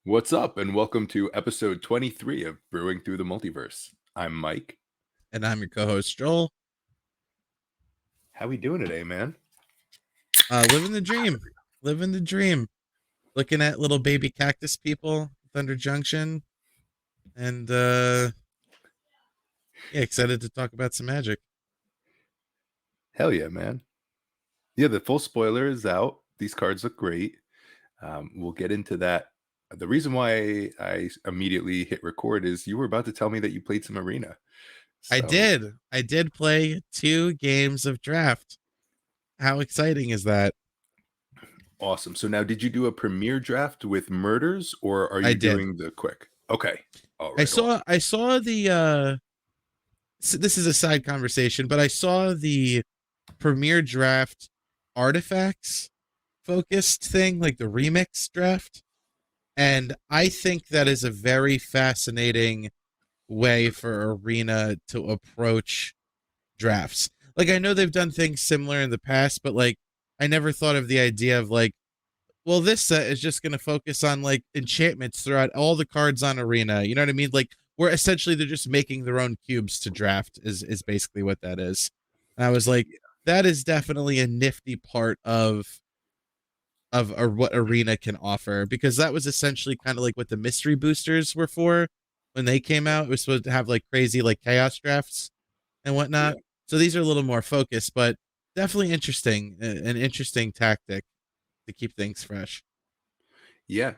What's up, and welcome to episode 23 of Brewing Through the Multiverse. I'm Mike. And I'm your co-host Joel. How we doing today, man? Living the dream. Living the dream. Looking at little baby cactus people, Thunder Junction, and yeah, excited to talk about some Magic. Hell yeah, man. Yeah, the full spoiler is out. These cards look great. We'll get into that. The reason why I immediately hit record is you were about to tell me that you played some Arena. I So did. I did play 2 games of draft. How exciting is that? awesome. So now, did you do a premiere draft with murders, or are I you did. doing the quick? Okay. All I right. saw the this is a side conversation, but I saw the premiere draft artifacts focused thing, like the remix draft. And I think that is a very fascinating way for Arena to approach drafts. Like, I know they've done things similar in the past, but like, I never thought of the idea of like, well, this set is just going to focus on like enchantments throughout all the cards on Arena. You know what I mean? Like, where essentially they're just making their own cubes to draft is basically what that is. And I was like, that is definitely a nifty part of or what Arena can offer, because that was essentially kind of like what the mystery boosters were for when they came out. It was supposed to have like crazy like chaos drafts and whatnot. Yeah. So these are a little more focused, but definitely interesting, an interesting tactic to keep things fresh. Yeah.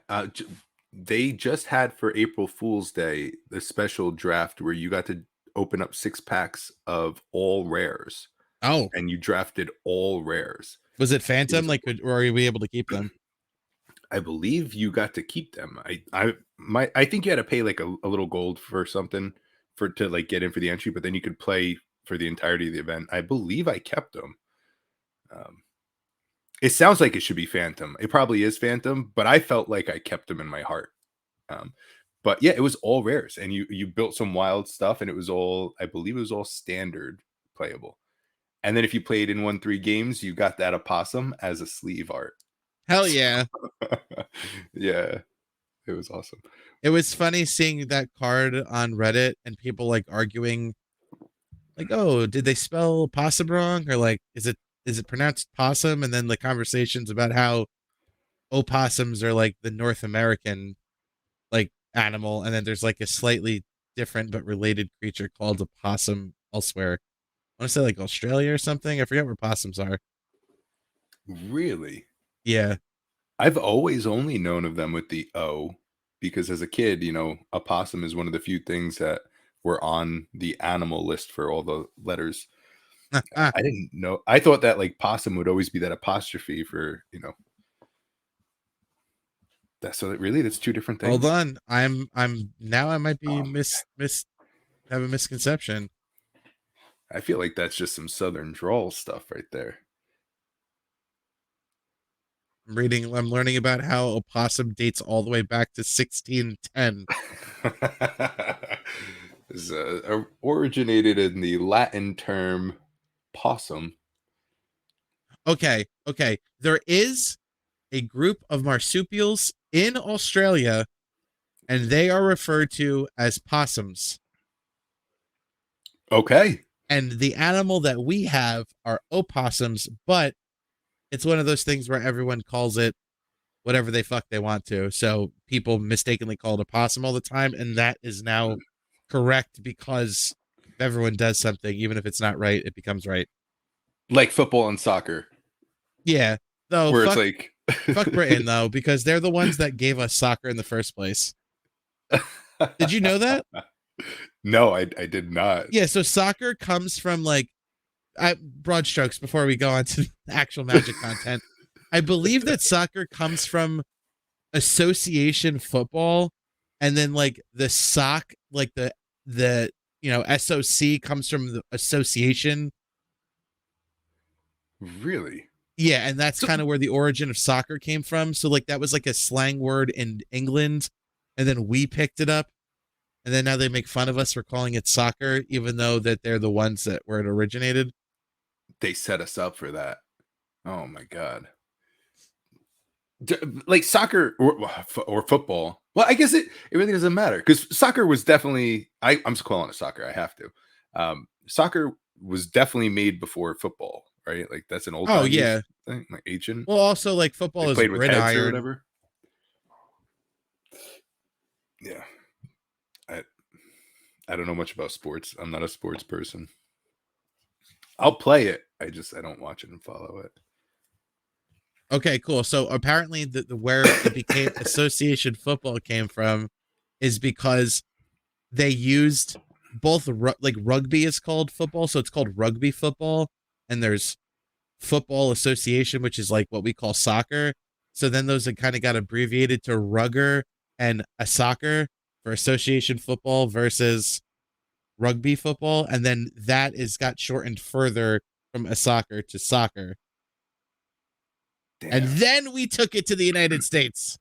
They just had for April Fool's Day the special draft where you got to open up 6 packs of all rares, Oh, and you drafted all rares. was it It Phantom? was, Like, or are we able to keep them? I believe you got to keep them. I think you had to pay like a little gold for something for to like get in for the entry, but then you could play for the entirety of the event. I believe I kept them. Um, it sounds like it should be Phantom. It probably is Phantom, but I felt like I kept them in my heart. Um, but yeah, it was all rares, and you built some wild stuff, and it was all, I believe it was all standard playable. And then if you played in 1-3 games, you got that opossum as a sleeve art. Hell So, yeah. yeah, it was awesome. It was funny seeing that card on Reddit and people like arguing like, oh, did they spell possum wrong? Or like, is it pronounced possum? And then the conversations about how opossums are like the North American like animal, and then there's like a slightly different but related creature called a possum elsewhere. I want to say like Australia or something. I forget where possums are. Really? Yeah. I've always only known of them with the O, because as a kid, opossum is one of the few things that were on the animal list for all the letters. I didn't know. I thought that like possum would always be that apostrophe for, that. So that really, that's 2 different Hold things. on. I'm now I might be Oh, mis have a misconception. I feel like that's just some Southern drawl stuff right there. I'm learning about how opossum dates all the way back to 1610. This, originated in the Latin term possum. Okay. There is a group of marsupials in Australia, and they are referred to as possums. Okay. And the animal that we have are opossums, but it's one of those things where everyone calls it whatever they fuck they want to. So people mistakenly call it a possum all the time, and that is now correct because if everyone does something, even if it's not right, it becomes right. Like football and soccer, Yeah. Though where it's fuck like fuck Britain though, because they're the ones that gave us soccer in the first place. Did you know that? No, I did not. Yeah, so soccer comes from like broad strokes before we go on to actual Magic content. I believe that soccer comes from association football, and then like the sock, like the SOC comes from the association. Really? Yeah, and that's So kind of where the origin of soccer came from. So like that was like a slang word in England, and then we picked it up, and then now they make fun of us for calling it soccer, even though that they're the ones that where it originated. they set us up for that. Oh my god. Like soccer or football, Well, I guess it really doesn't matter because soccer was definitely I'm just calling it soccer. I have to. Soccer was definitely made before football, right? Like that's an old Oh timey yeah. thing, like ancient. Well, also like They football is played with heads or gridiron. whatever. Yeah, I I don't know much about sports. I'm not a sports person. I'll play it. I don't watch it and follow it. Okay, cool. So apparently the where it became association football came from is because they used both like rugby is called football, so it's called rugby football, and there's football association, which is like what we call soccer. So then those kind of got abbreviated to rugger and a soccer for association football versus rugby football, and then that is got shortened further from a soccer to soccer. And Damn. then we took it to the United States.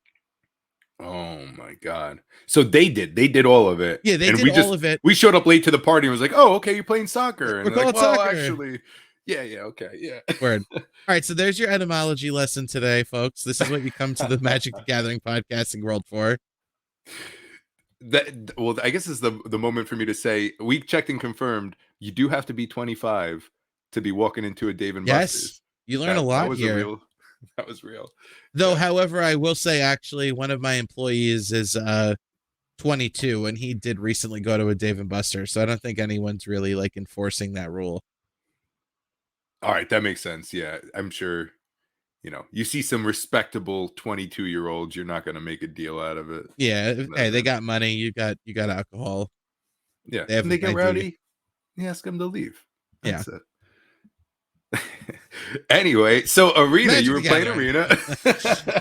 Oh my god. So they did all of it. Yeah, they And did all of it. we showed up late to the party and was like, "Oh, okay, you're playing soccer." We're And they're calling like, it "Well, soccer. actually, yeah, okay, yeah." Word. All right, so there's your etymology lesson today, folks. This is what you come to the Magic the Gathering podcasting world for. That well, I guess is the moment for me to say we checked and confirmed you do have to be 25 to be walking into a Dave and Yes, Buster's. you learn a That lot was a here. real that was real. Though, Yeah. however, I will say actually one of my employees is 22 and he did recently go to a Dave and Buster's, so I don't think anyone's really like enforcing that rule. All right, that makes sense. Yeah, I'm sure, you see some respectable 22-year-olds, you're not going to make a deal out of it. Yeah, That hey, they event. got money, you got alcohol. Yeah, They have and an they get ID. rowdy, you ask them to leave. Yeah. That's it. Anyway, so Arena, you Magic were the playing Gathering.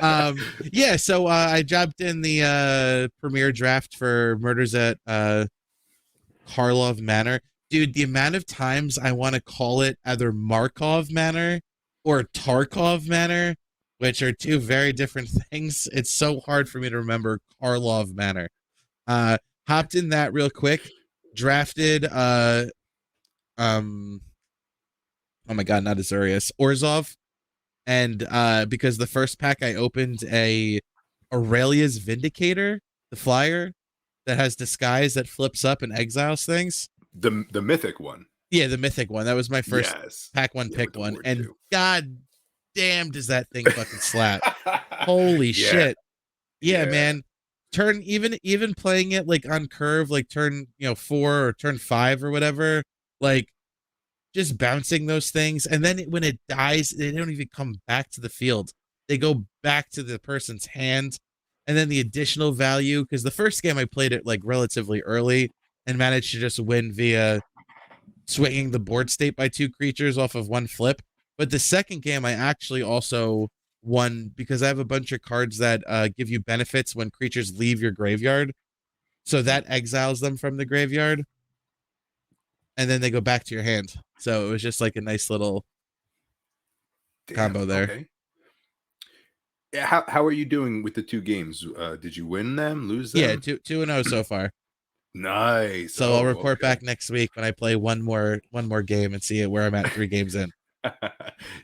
Arena. Yeah, so I jumped in the premiere draft for Murders at Karlov Manor. Dude, the amount of times I want to call it either Markov Manor or Tarkov Manor, which are two very different things. It's so hard for me to remember Karlov Manor. Uh Hopped in that real quick, drafted um oh my god, not Azurius, Orzov. And because the first pack I opened a Aurelia's Vindicator, the flyer that has disguise that flips up and exiles things. The mythic one. Yeah, the mythic one. That was my first Yes. pack one, Yeah, pick with the one. ward And too. god damn, does that thing fucking slap. Holy Yeah. shit. Yeah, Yeah. man. Turn even playing it like on curve, like turn, 4 or turn 5 or whatever, like just bouncing those things. And then when it dies, they don't even come back to the field. They go back to the person's hand. And then the additional value, because the first game I played it like relatively early and managed to just win via swinging the board state by 2 creatures off of 1 flip. But the second game, I actually also won because I have a bunch of cards that give you benefits when creatures leave your graveyard. So that exiles them from the graveyard, and then they go back to your hand. So it was just like a nice little Damn. combo there. Okay. Yeah, how are you doing with the 2 games? Did you win them, lose Yeah, them? 2-0 so far. Nice. So I'll Oh, report okay. back next week when I play one more game and see where I'm at 3 games in.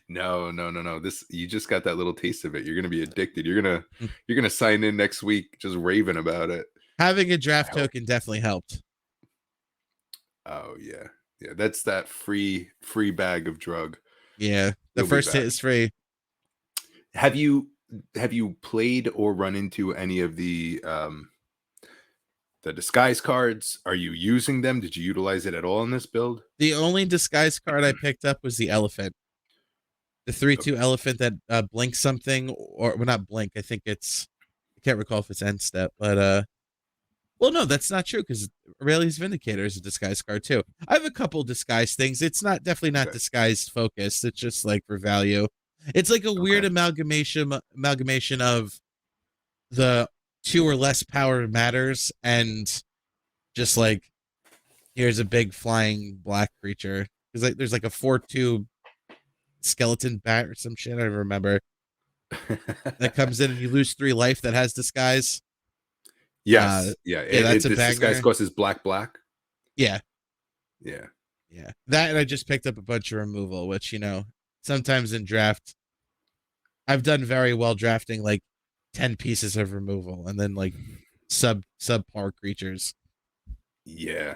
No, no, no, no. This you just got that little taste of it. You're gonna be addicted. You're gonna Mm. you're gonna sign in next week just raving about it. Having a I draft hope. token definitely helped. Oh yeah. Yeah, that's that free bag of drug. Yeah, the You'll be first hit back. is free. Have you played or run into any of the disguise cards? Are you using them? Did you utilize it at all in this build? The only disguise card I picked up was the elephant. The 3/2 Okay. elephant that blinks something, or well, not blink. I think I can't recall if it's end step, but well, no, that's not true because Aurelius Vindicator is a disguise card too. I have a couple disguise things. It's not definitely not Okay. disguise focused. It's just like for value. It's like a weird Okay. amalgamation of the 2 or less power matters and just like here's a big flying black creature. There's like a 4/2 skeleton bat or some shit. I don't remember that comes in and you lose 3 life that has disguise. Yes. Yeah. Yeah, that's a This disguise banger. cost is black. Yeah, Yeah. yeah. That and I just picked up a bunch of removal, which sometimes in draft I've done very well drafting like 10 pieces of removal, and then like subpar creatures. Yeah.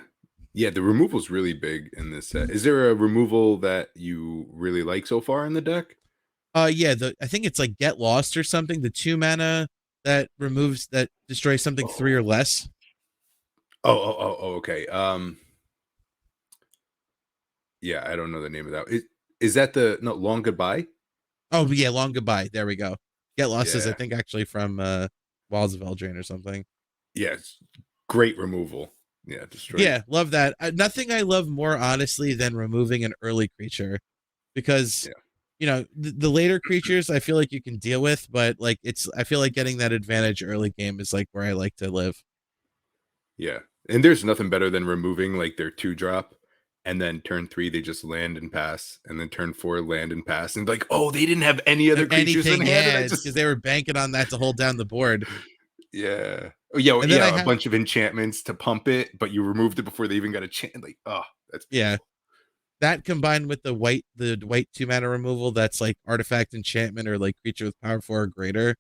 Yeah, the removal's really big in this set. Is there a removal that you really like so far in the deck? Yeah, the I think it's like Get Lost or something. The 2 mana that destroys something 3 or Oh. less. Okay. Yeah, I don't know the name of that. Is that the no long goodbye? Oh yeah, Long Goodbye. There we go. Get Lost is I Yeah. think actually from Walls of Eldraine or something. Yeah, it's great removal. Yeah, destroy. Yeah, love that. Nothing I love more honestly than removing an early creature because Yeah. the later creatures I feel like you can deal with, but like I feel like getting that advantage early game is like where I like to live. Yeah. And there's nothing better than removing like their 2-drop and then turn 3 they just land and pass and then turn 4 land and pass and like, "Oh, they didn't have any other creatures in Anything, hand and I yeah, because just they were banking on that to hold down the board. Yeah. Oh, yeah, well, And then I yeah, a have bunch of enchantments to pump it, but you removed it before they even got a chance. Like, oh, that's yeah, beautiful. that combined with the white 2 mana removal that's like artifact enchantment or like creature with power 4 or greater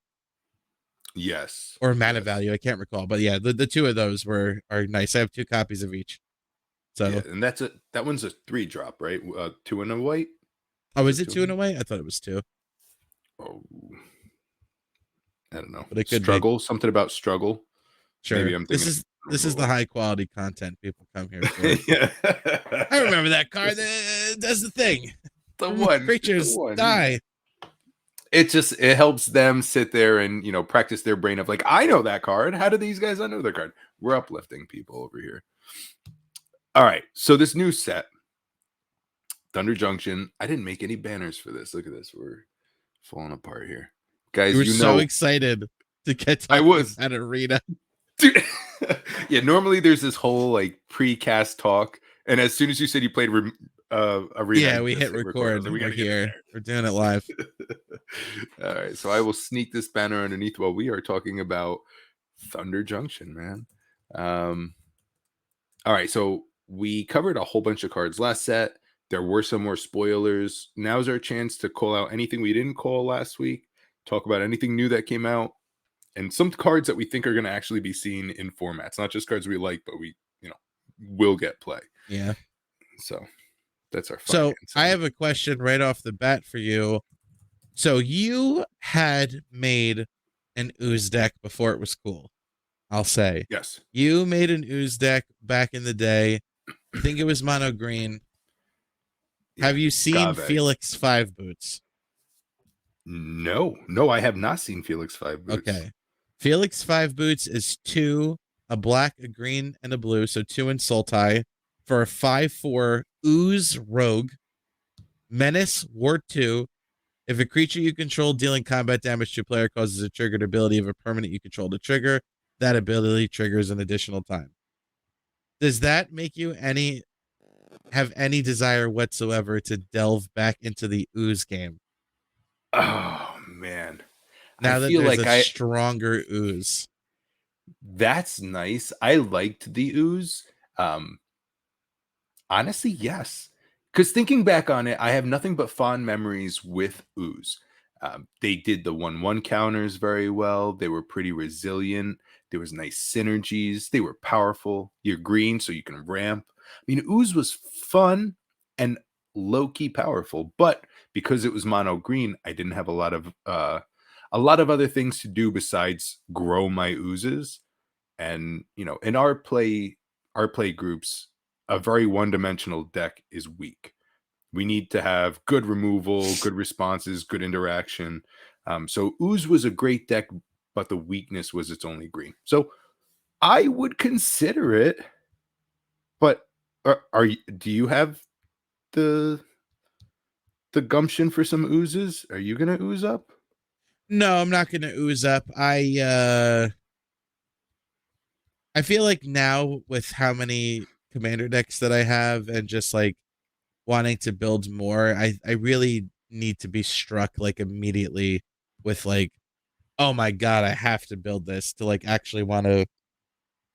Yes. or mana Yes. value. I can't recall, but yeah, the two of those are nice. I have 2 copies of each. Yeah, So, and that one's a 3-drop, right? 2 and a white? oh, Is is it it 2 two and in a a way? I thought it was two, Oh, I don't know. but it could be. Struggle? Something about struggle? Maybe Sure. I'm This thinking is of this is the removal. high quality content people come here for. Yeah. I remember that card that does the thing. The Remove one. The creatures one, yeah. die. It helps them sit there and, practice their brain of like, "I know that card. How do these guys not know their card?" We're uplifting people over here. All right. So this new set, Thunder Junction. I didn't make any banners for this. Look at this. We're falling apart here. You Guys, were so excited to get I talking was about Arena. dude. Yeah, normally there's this whole like precast talk, and as soon as you said you played Arena, I Yeah, we just hit hit record. I was record. like, we got We're to get in here. We're doing it live. there. All right, so I will sneak this banner underneath while we are talking about Thunder Junction, man. Um, all right, so we covered a whole bunch of cards last set. There were some more spoilers. Now's our chance to call out anything we didn't call last week, talk about anything new that came out, and some cards that we think are going to actually be seen in formats, not just cards we like, but we, will get play. Yeah. So that's our So finance I end. have a question right off the bat for you. So you had made an ooze deck before it was cool. I'll say Yes. you made an ooze deck back in the day. I think it was mono green. Yeah. Have you seen Gave. Felix Five Boots? No, I have not seen Felix Five Boots. Okay. Felix Five Boots is two, a black, a green, and a blue. So two in Sultai for a 5/4 ooze rogue. Menace Ward 2. If a creature you control dealing combat damage to a player causes a triggered ability of a permanent you control to trigger, that ability triggers an additional time. Does that make you have any desire whatsoever to delve back into the ooze game Oh man. I now that feel there's a like I stronger ooze? that's nice. I liked the ooze. Um Honestly, yes. Because thinking back on it, I have nothing but fond memories with Ooze. They did the 1/1 counters very well. They were pretty resilient. There was nice synergies. They were powerful. You're green, so you can ramp. I mean, Ooze was fun and low-key powerful, but because it was mono green, I didn't have a lot of other things to do besides grow my oozes. And in our play groups, a very one-dimensional deck is weak. We need to have good removal, good responses, good interaction. So Ooze was a great deck, but the weakness was its only green. So I would consider it, but do you have the gumption for some oozes? Are you gonna ooze up? No, I'm not going to ooze up. I feel like now with how many commander decks that I have and just like wanting to build more, I really need to be struck like immediately with like, oh my god, I have to build this to like actually want to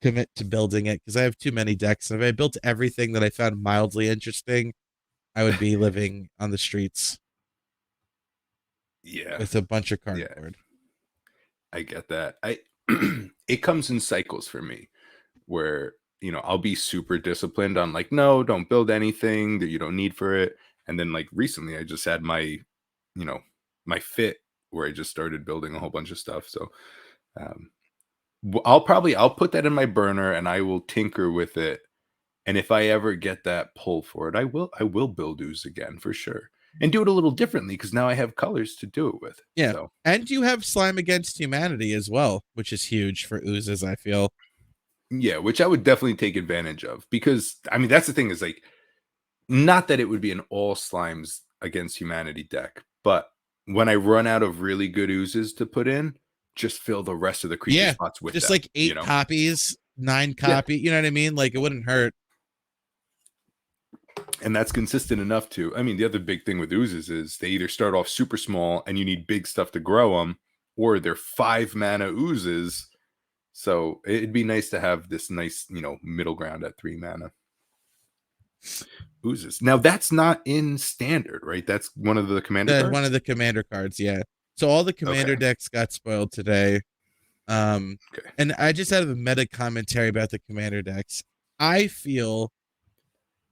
commit to building it because I have too many decks. And if I built everything that I found mildly interesting, I would be living on the streets Yeah, with a bunch of yeah, cardboard. I get that. it comes in cycles for me where, I'll be super disciplined on like, no, don't build anything that you don't need for it. And then like recently I just had you know, my fit where I just started building a whole bunch of stuff. So um I'll put that in my burner and I will tinker with it. And if I ever get that pull for it, I will build ooze again for sure. And do it a little differently because now I have colors to do it with. Yeah. So And you have Slime Against Humanity as well, which is huge for oozes, I feel. yeah, which I would definitely take advantage of because I mean that's the thing is like not that it would be an all slimes against humanity deck, but when I run out of really good oozes to put in, just fill the rest of the creature Yeah. spots with Just them, like 8 copies, 9 Yeah. copy, you know what I mean? Like it wouldn't hurt. And that's consistent enough to, I mean, the other big thing with oozes is they either start off super small and you need big stuff to grow them, or they're 5 mana oozes. So it'd be nice to have this nice, middle ground at 3 mana. Oozes. Now that's not in standard, right? That's one of the commander One cards. of the commander cards, yeah. So all the Okay. commander decks got spoiled today. Okay. And I just had a meta commentary about the commander decks. I feel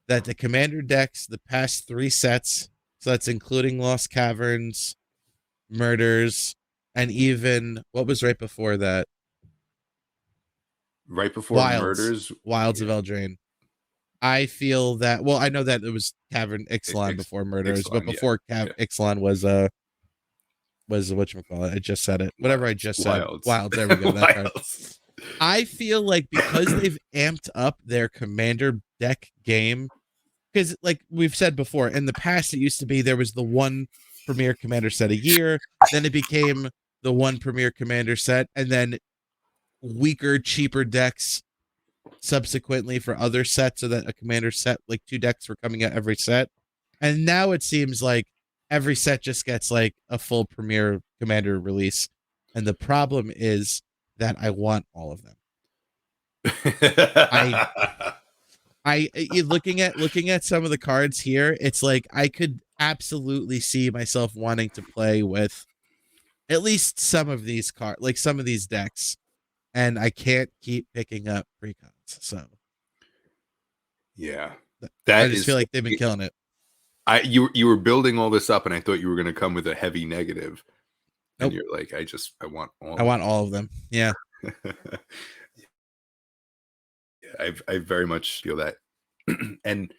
that the commander decks, the past 3 sets, so that's including Lost Caverns, Murders, and even what was right before that? Right before Wilds. murders. Wilds of Yeah. Eldraine. I feel that, well, I know that it was Cavern Ixalan Ix- before Murders, but Ixalan, yeah. before Yeah. Ixalan was whatchamacallit. I just said it. Whatever I just said. Wilds. Wilds. There we go. That card. Wilds. I feel like because they've amped up their commander deck game, because like we've said before, in the past it used to be there was the one premier commander set a year, then it became the one premier commander set, and then weaker, cheaper decks subsequently for other sets, so that a commander set, like 2 decks were coming out every set. And now it seems like every set just gets like a full premier commander release. And the problem is that I want all of them. I looking at some of the cards here, it's like I could absolutely see myself wanting to play with at least some of these cards, like some of these decks, and I can't keep picking up precons. So Yeah. I That just feel is like they've been killing it. you were building all this up and I thought you were going to come with a heavy negative. And Nope. you're like, I want all I want all of them. Yeah. Yeah, I very much feel that. And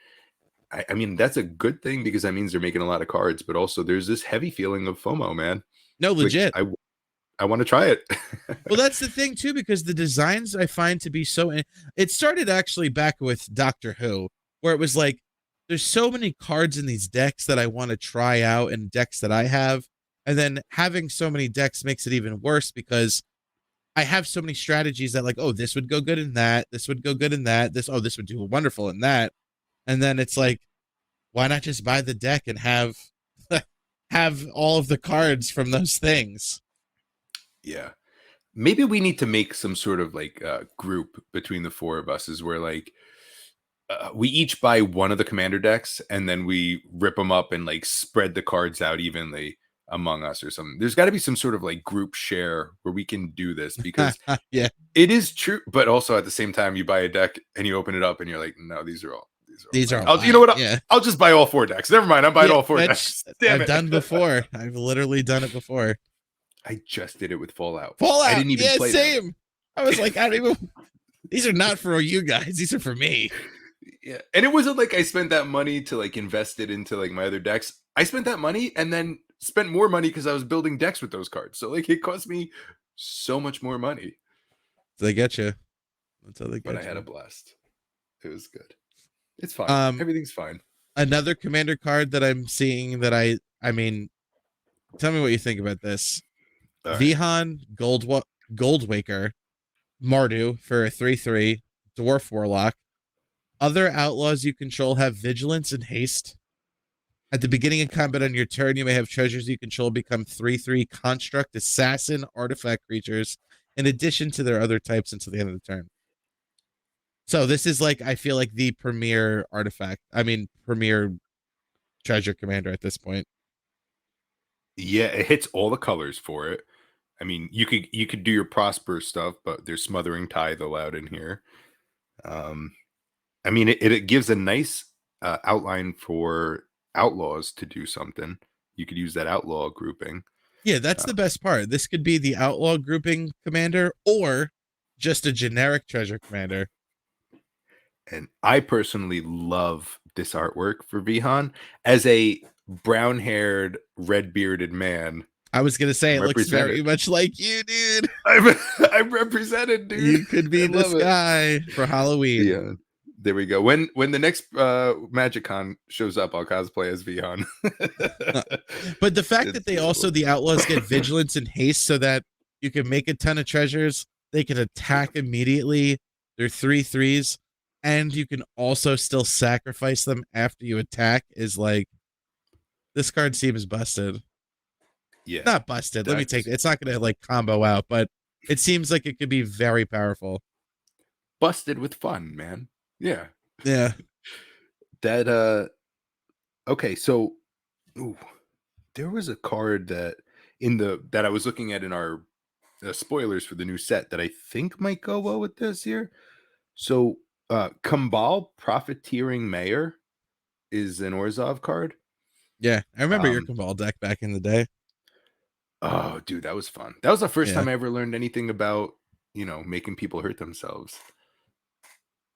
I mean, that's a good thing because that means they're making a lot of cards, but also there's this heavy feeling of FOMO, man. No, Like legit. I want to try it. Well, that's the thing too, because the designs I find to be so. It started actually back with Doctor Who, where it was like, there's so many cards in these decks that I want to try out, and decks that I have, and then having so many decks makes it even worse because I have so many strategies that like, oh, this would go good in that, this would go good in that, this would do wonderful in that, and then it's like, why not just buy the deck and have have all of the cards from those things? Yeah. Maybe we need to make some sort of like group between the four of us is where like we each buy one of the commander decks and then we rip them up and like spread the cards out evenly among us or something. There's got to be some sort of like group share where we can do this because Yeah, it is true, but also at the same time you buy a deck and you open it up and you're like, no, these are all these are mine. all You know mine. what? Yeah. I'll just buy all 4 decks. Never mind. I'm buying Yeah, all 4 that's decks. Damn I've it. done before. I've literally done it before. I just did it with Fallout. I Fallout. didn't even Yeah, play same. them. I was like, I don't even. These are not for you guys. These are for me. Yeah. And it wasn't like I spent that money to like invest it into like my other decks. I spent that money and then spent more money because I was building decks with those cards. So like it cost me so much more money. They get you. That's how they But get I had you. a blast. It was good. It's fine. Everything's fine. Another commander card that I'm seeing that I mean, tell me what you think about this. All right. Vihan Goldwaker Mardu for a 3/3 dwarf warlock. Other outlaws you control have vigilance and haste. At the beginning of combat on your turn, you may have treasures you control become 3/3 construct assassin artifact creatures in addition to their other types until the end of the turn. So this is like, I feel like the premier artifact. I mean, premier treasure commander at this point. Yeah, it hits all the colors for it. I mean, you could do your Prosper stuff, but there's Smothering Tithe allowed in here. Um, I mean, it gives a nice outline for outlaws to do something. You could use that outlaw grouping. Yeah, that's Uh, the best part. This could be the outlaw grouping commander or just a generic treasure commander. and I personally love this artwork for Vihan as a brown-haired, red-bearded man. I was gonna say I'm it looks represented. very much like you, dude. I'm, I'm represented, dude. You could I be this love it. guy for Halloween. Vihan. There we go. When the next MagicCon shows up, I'll cosplay as Vihan. Uh, But the fact It's that they also terrible. the outlaws get vigilance and haste so that you can make a ton of treasures, they can attack immediately. They're 3/3s, and you can also still sacrifice them after you attack. Is like this card seems busted. Yeah, Not busted. Let me take that's it. It's not gonna like combo out, but it seems like it could be very powerful. busted with fun, man. Yeah. Yeah. That okay, so ooh, there was a card that I was looking at in our spoilers for the new set that I think might go well with this here. So Kambal Profiteering Mayor is an Orzhov card. Yeah. I remember your Um Cabal deck back in the day. oh dude, that was fun. That was the first Yeah. time I ever learned anything about, making people hurt themselves.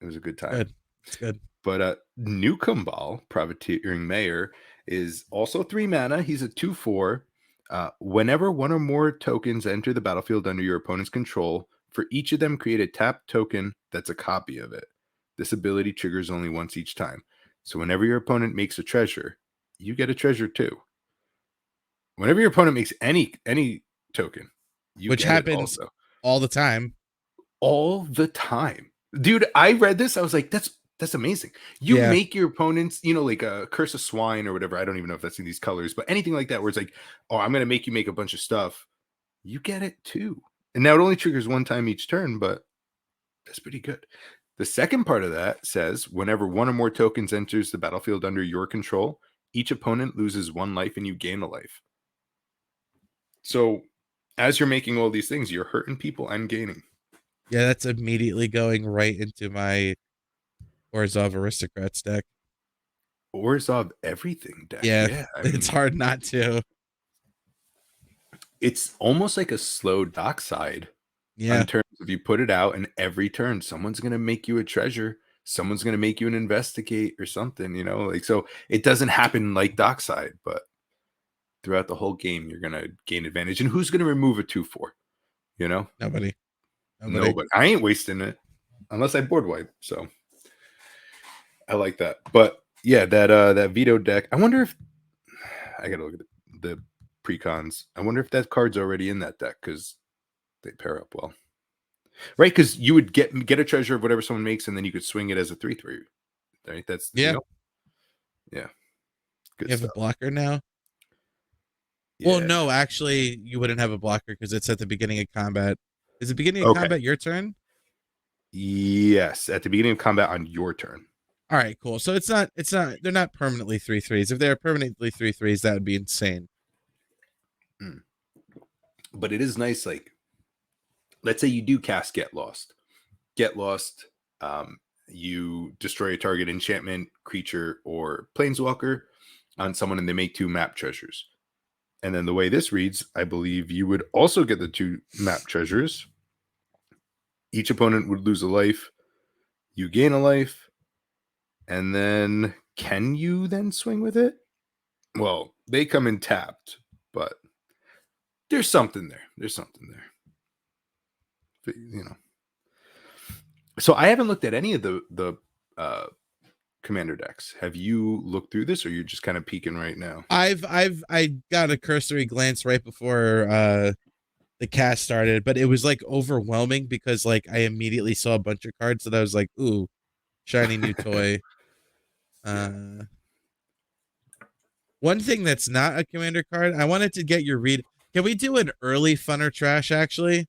It was a good time. Good. It's good. But New Kambal, Privateering Mayor, is also 3 mana. He's a 2/4. Whenever one or more tokens enter the battlefield under your opponent's control, for each of them, create a tapped token that's a copy of it. This ability triggers only once each time. So whenever your opponent makes a treasure, you get a treasure too. Whenever your opponent makes any token, you Which get it happens also. all the time. All the time. Dude, I read this. I was like, that's amazing. You Yeah. make your opponents, like a Curse of Swine or whatever. I don't even know if that's in these colors, but anything like that where it's like, oh, I'm gonna make you make a bunch of stuff. You get it too. And now it only triggers one time each turn, but that's pretty good. The second part of that says whenever one or more tokens enters the battlefield under your control, each opponent loses 1 life and you gain a life. So as you're making all these things, you're hurting people and gaining. Yeah, that's immediately going right into my Orzhov Aristocrats deck. Orzhov everything deck. Yeah, Yeah. I it's mean, hard not to. it's almost like a slow dockside Yeah, on terms of you put it out, and every turn someone's going to make you a treasure. Someone's going to make you an investigate or something, like so it doesn't happen like dockside, but throughout the whole game, you're going to gain advantage. And who's going to remove a 2/4? nobody. No, but I ain't wasting it unless I board wipe. So I like that. But yeah, that veto deck. I wonder if I got to look at the precons. I wonder if that card's already in that deck because they pair up well. Right, because you would get a treasure of whatever someone makes, and then you could swing it as a 3/3. Right, that's the Yeah, deal. Yeah, you good have a stuff. blocker now. Well, Yeah. no, actually, you wouldn't have a blocker because it's at the beginning of combat. Is the beginning of Okay. combat your turn? Yes, at the beginning of combat on your turn. All right, cool. So it's not. They're not permanently 3/3s. If they're permanently 3/3s, that would be insane. Mm. But it is nice. Like, let's say you do cast Get Lost. Get Lost. You destroy a target enchantment, creature, or planeswalker on someone, and they make 2 map treasures. And then the way this reads, I believe you would also get the 2 map treasures. Each opponent would lose a life. You gain a life. And then can you then swing with it? Well, they come in tapped, but there's something there. There's something there. But, So I haven't looked at any of the commander decks. Have you looked through this, or you're just kind of peeking right now? I got a cursory glance right before the cast started, but it was like overwhelming because like I immediately saw a bunch of cards that I was like, ooh, shiny new toy. Yeah. One thing that's not a commander card, I wanted to get your read. Can we do an early fun or trash actually?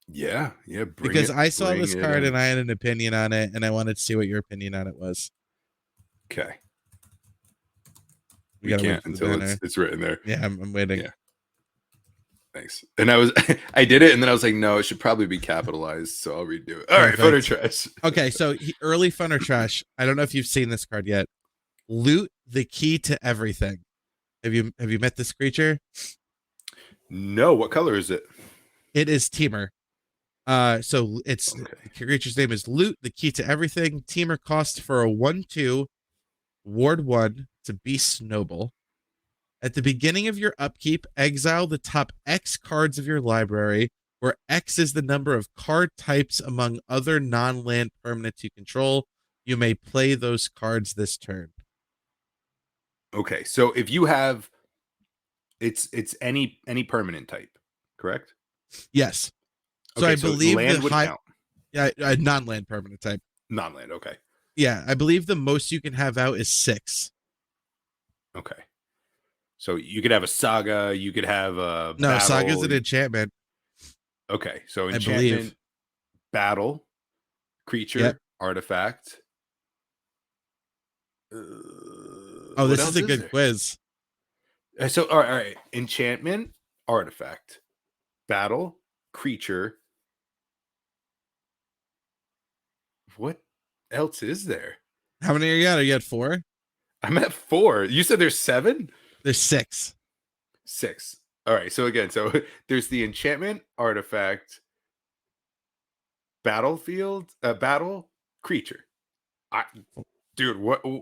Yeah. Yeah. Because I saw Bring this it card in. and I had an opinion on it, and I wanted to see what your opinion on it was. Okay. We We gotta wait can't for the until it's banner. it's written there. Yeah, I'm waiting. Yeah. Thanks. And I was I did it, and then I was like, no, it should probably be capitalized, so I'll redo it. All right, fun or Perfect. trash. Okay, so early fun or trash. I don't know if you've seen this card yet. Loot the key to everything. Have you met this creature? No, what color is it? It is Teamer. So it's Okay. the creature's name is Loot, the key to everything. Teamer cost for a 1/2, ward 1 to Beast Noble. At the beginning of your upkeep, exile the top X cards of your library, where X is the number of card types among other non-land permanents you control. You may play those cards this turn. Okay, so if you have it's any permanent type, correct? Yes. So I Okay, so believe the land would high, count. yeah, non-land permanent type. Non-land, okay. Yeah, I believe the most you can have out is 6. Okay. So you could have a saga, you could have a No, Saga's battle. an enchantment, Okay, so I believe. enchantment, battle, Yep. creature, artifact. Oh, What this is else a is good there? quiz. So all right. Enchantment, artifact, battle, creature. What else is there? How many are you at? Are you at 4? I'm at 4. You said there's 7? There's 6. 6. All right. So again, so there's the enchantment, artifact, battlefield, battle, creature. I, dude, You're what are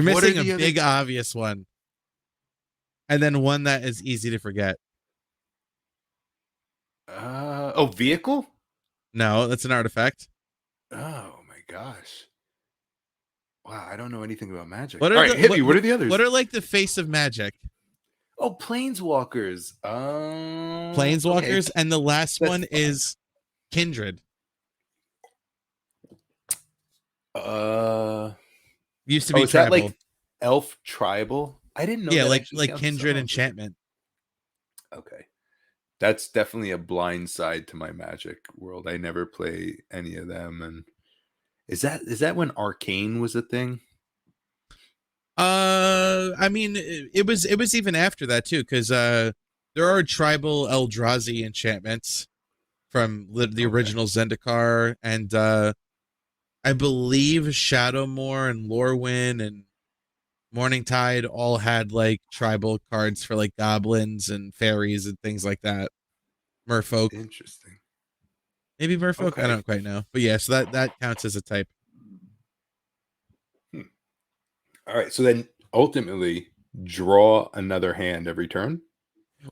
missing a the other? big obvious one, and then one that is easy to forget. Vehicle. No, that's an artifact. Oh my gosh. Wow, I don't know anything about magic. What All are right, the hit me. What are the others? what are like the face of magic? Oh, planeswalkers. Okay, Planeswalkers, and the last that's one fine. is Kindred. Used to be is that tribal. like elf tribal? I didn't know Yeah, that like actually counts as Kindred elf. enchantment. Okay, that's definitely a blind side to my magic world. I never play any of them. And is that when Arcane was a thing? I mean, it was even after that too, because there are tribal Eldrazi enchantments from the Okay, original Zendikar, and I believe Shadowmoor and Lorwyn and Morningtide all had like tribal cards for like goblins and fairies and things like that. Merfolk, interesting. maybe Merfolk. I Okay. don't quite know, but yeah, so that counts as a type. Hmm. All right. So then ultimately draw another hand every turn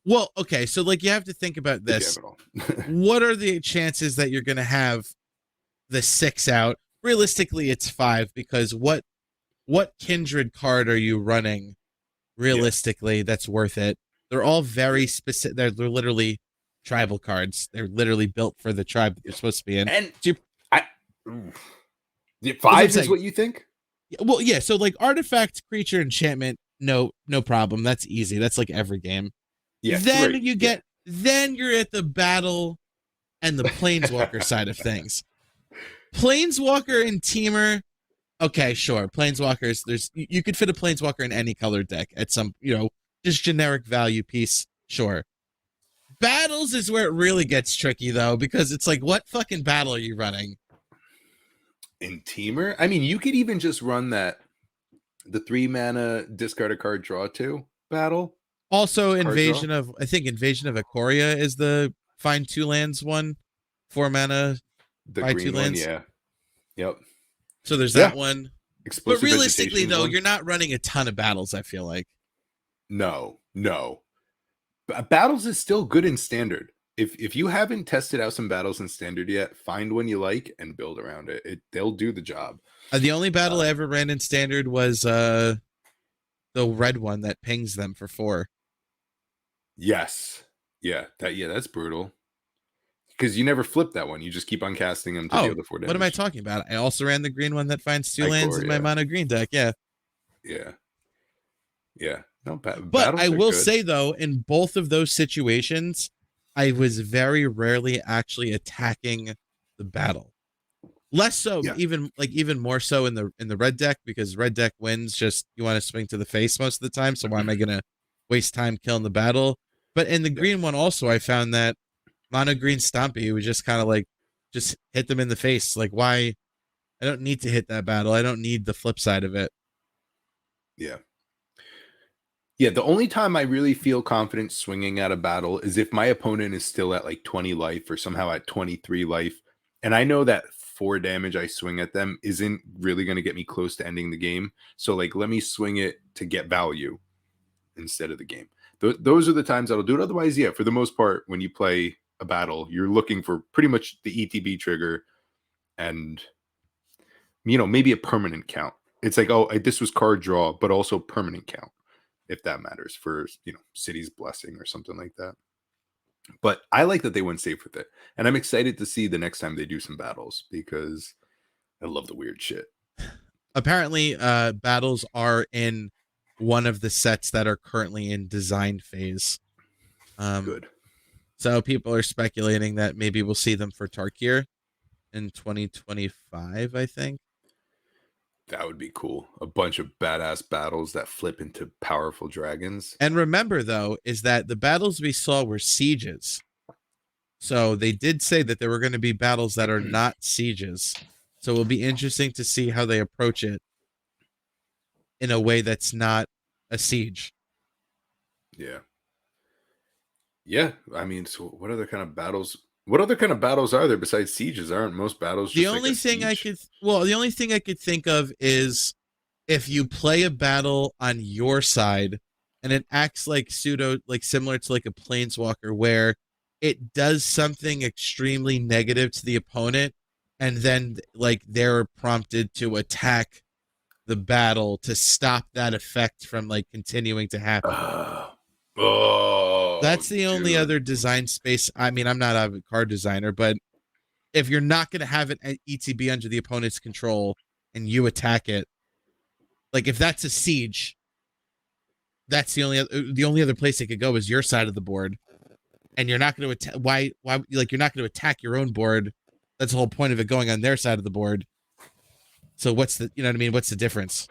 Well, okay, so like you have to think about if you have this. it all. What are the chances that you're going to have the 6 out? Realistically, it's 5, because what Kindred card are you running Yeah. realistically that's worth it? They're all very Yeah. specific. They're literally tribal cards. They're literally built for the tribe that they're Yeah. supposed to be in. And So I ooh. Yeah, that's what I'm 5 is saying. what you think? Well, yeah. So like artifact, creature, enchantment, no problem. That's easy. That's like every game. Yeah, Then 3. you Yeah. get then you're at the battle and the planeswalker side of things. Planeswalker and Teamer. Okay, sure. Planeswalkers. You could fit a planeswalker in any color deck at some, just generic value piece. Sure. Battles is where it really gets tricky though, because it's like, what fucking battle are you running? In Teamer? I mean, you could even just run the 3 mana discard a card draw 2 battle. Also, Card draw. I think Invasion of Ikoria is the find 2 lands one, 4 mana, The buy 2 green one, lands. yeah. Yep. So there's Yeah. that one. But Explosive realistically Vegetation's though, one. you're not running a ton of battles, I feel like. No. Battles is still good in standard. If you haven't tested out some battles in standard yet, find one you like and build around it. They'll do the job. The only battle I ever ran in standard was the red one that pings them for 4. Yes. Yeah, that's brutal. Because you never flip that one. You just keep on casting them to Oh, deal the 4 what am I damage. talking about? I also ran the green one that finds 2 lands in my Yeah. mono green deck. Yeah. Yeah. Yeah. No, But I battles are will good. say though, in both of those situations, I was very rarely actually attacking the battle. Less so, Yeah. even more so in the red deck, because red deck wins just you want to swing to the face most of the time. So why am I gonna waste time killing the battle? But in the Yeah. green one also, I found that mono green Stompy would just kind of like just hit them in the face. Like, why? I don't need to hit that battle. I don't need the flip side of it. Yeah. Yeah, the only time I really feel confident swinging at a battle is if my opponent is still at like 20 life or somehow at 23 life. And I know that 4 damage I swing at them isn't really going to get me close to ending the game. So, like, let me swing it to get value instead of the game. Those are the times I'll do it. Otherwise, yeah, for the most part, when you play a battle, you're looking for pretty much the ETB trigger and, maybe a permanent count. It's like, oh, this was card draw, but also permanent count, if that matters for, City's Blessing or something like that. But I like that they went safe with it. And I'm excited to see the next time they do some battles because I love the weird shit. Apparently, battles are in one of the sets that are currently in design phase. Good. So people are speculating that maybe we'll see them for Tarkir in 2025, I think. That would be cool. A bunch of badass battles that flip into powerful dragons. And remember, though, is that the battles we saw were sieges. So they did say that there were going to be battles that are not sieges. So it'll be interesting to see how they approach it in a way that's not a siege. Yeah. Yeah. I mean, so what other kind of battles? What other kind of battles are there besides sieges? Aren't most battles The just like a only thing I siege? could, well, the only thing I could think of is if you play a battle on your side and it acts like pseudo, like similar to like a planeswalker where it does something extremely negative to the opponent and then like they're prompted to attack the battle to stop that effect from like continuing to happen. Oh, That's the only dude. other design space. I mean, I'm not a card designer, but if you're not going to have an ETB under the opponent's control and you attack it, like if that's a siege, that's the only other place it could go is your side of the board, and you're not going to attack. Why like you're not going to attack your own board? That's the whole point of it going on their side of the board. So what's the what I mean? What's the difference?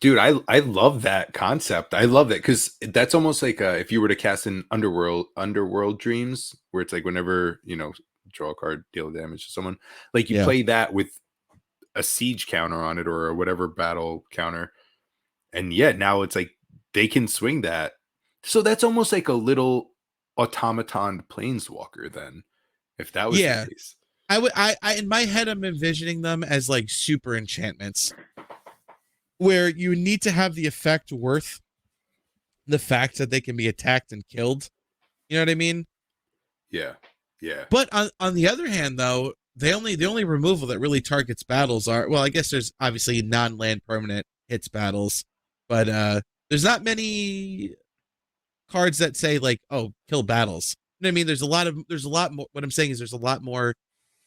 Dude, I love that concept. I love that because that's almost like if you were to cast an underworld dreams, where it's like whenever draw a card, deal damage to someone, like you Yeah, play that with a siege counter on it or whatever battle counter, and yeah, now it's like they can swing that. So that's almost like a little automaton planeswalker then, if that was the yeah. case. I would I in my head I'm envisioning them as like super enchantments where you need to have the effect worth the fact that they can be attacked and killed. You know what I mean? Yeah, yeah, But on the other hand, though, the only removal that really targets battles are I guess there's obviously non-land permanent hits battles, but there's not many cards that say like, oh, kill battles. You know what I mean? There's a lot more. What I'm saying is there's a lot more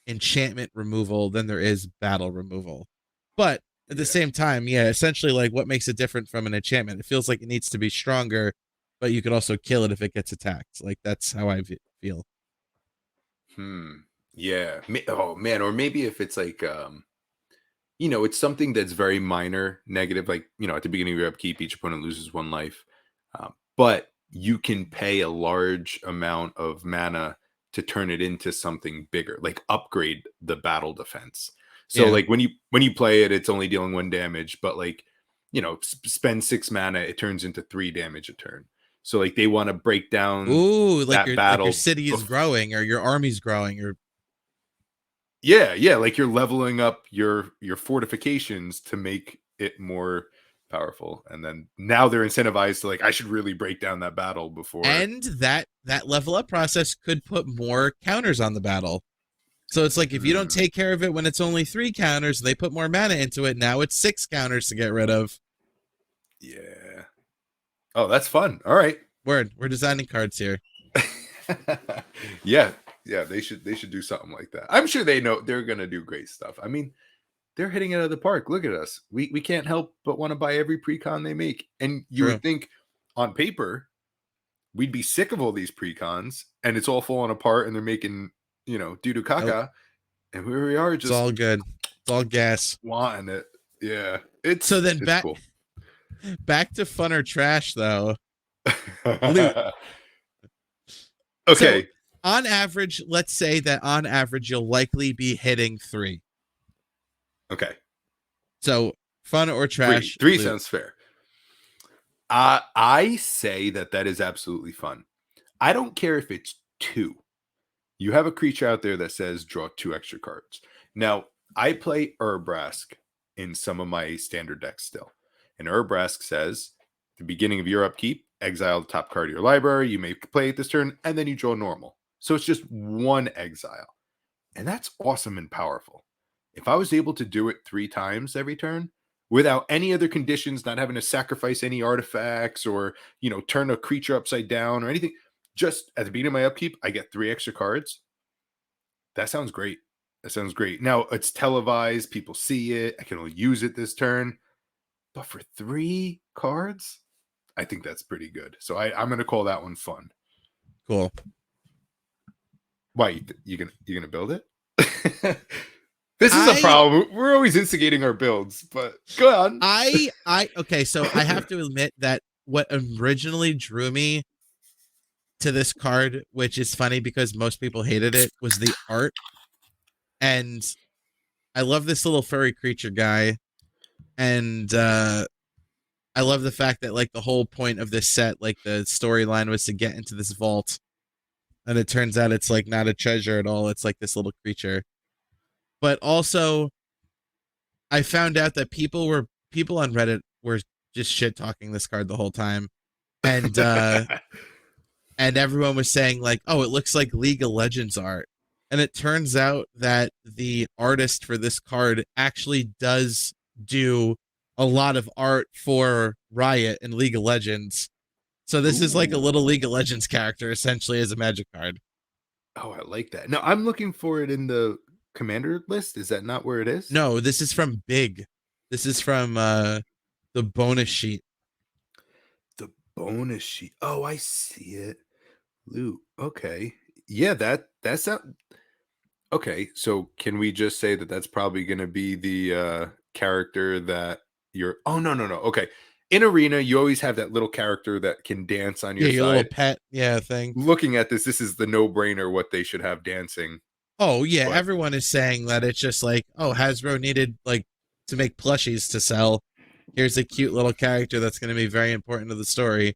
enchantment removal than there is battle removal. But at the yeah. same time, yeah, essentially like what makes it different from an enchantment? It feels like it needs to be stronger, but you could also kill it if it gets attacked. Like that's how I feel. Yeah. Oh man, or maybe if it's like it's something that's very minor, negative, like, at the beginning of your upkeep, each opponent loses 1 life. But you can pay a large amount of mana to turn it into something bigger, like upgrade the battle defense. So Yeah. like when you play it, it's only dealing 1 damage, but like, spend 6 mana, it turns into 3 damage a turn. So like they want to break down Ooh, that like your battle. city is growing or your army's growing or Yeah, yeah, like you're leveling up your fortifications to make it more powerful, and then now they're incentivized to like, I should really break down that battle before. and that level up process could put more counters on the battle. So it's like if you don't Hmm, take care of it when it's only 3 counters, they put more mana into it. Now it's 6 counters to get rid of. yeah. Oh, that's fun. All right. Word, we're designing cards here. Yeah, yeah. They should do something like that. I'm sure they know they're gonna do great stuff. I mean, they're hitting it out of the park. Look at us. We can't help but want to buy every precon they make. And you True. would think on paper we'd be sick of all these precons and it's all falling apart and they're making, doo doo Nope. caca. And here we are It's just all good. It's all gas. wanting it. Yeah. So It's then it's cool. back to fun or trash though. Loot. So Okay. on average, let's say that on average you'll likely be hitting 3. Okay. So fun or Three. trash Three loot. sounds fair. I say that is absolutely fun. I don't care if it's 2. You have a creature out there that says draw 2 extra cards. Now, I play Urbrask in some of my standard decks still. And Urbrask says, the beginning of your upkeep, exile the top card of your library. You may play it this turn, and then you draw normal. So it's just 1 exile. And that's awesome and powerful. If I was able to do it 3 times every turn without any other conditions, not having to sacrifice any artifacts or, turn a creature upside down or anything, just at the beginning of my upkeep, I get 3 extra cards. That sounds great. That sounds great. Now it's televised, people see it. I can only use it this turn. But for 3 cards, I think that's pretty good. So I'm gonna call that one fun. Cool. Why you gonna build it? This is a I problem. We're always instigating our builds, but go on. okay, so I have to admit that what originally drew me to this card, which is funny because most people hated it, was the art. And I love this little furry creature guy. And I love the fact that like the whole point of this set, like the storyline was to get into this vault. And it turns out it's like not a treasure at all. It's like this little creature. But also I found out that people on Reddit were just shit talking this card the whole time. And and everyone was saying like, "Oh, it looks like League of Legends art." And it turns out that the artist for this card actually does do a lot of art for Riot and League of Legends. So this is like a little Ooh. League of Legends character essentially as a Magic card. Oh, I like that. No, I'm looking for it in the commander list. Is that not where it is? No, this is from Big. This is from the bonus sheet. The bonus sheet. Oh, I see it. Loot. Okay. Yeah, that's not okay. So can we just say that that's probably going to be the character that you're Oh, no, no, no. Okay. In Arena, you always have that little character that can dance on Yeah, your your little side. pet, yeah, thing. Looking at this is the no-brainer what they should have dancing. Oh yeah, But everyone is saying that it's just like, oh, Hasbro needed like to make plushies to sell. Here's a cute little character that's going to be very important to the story.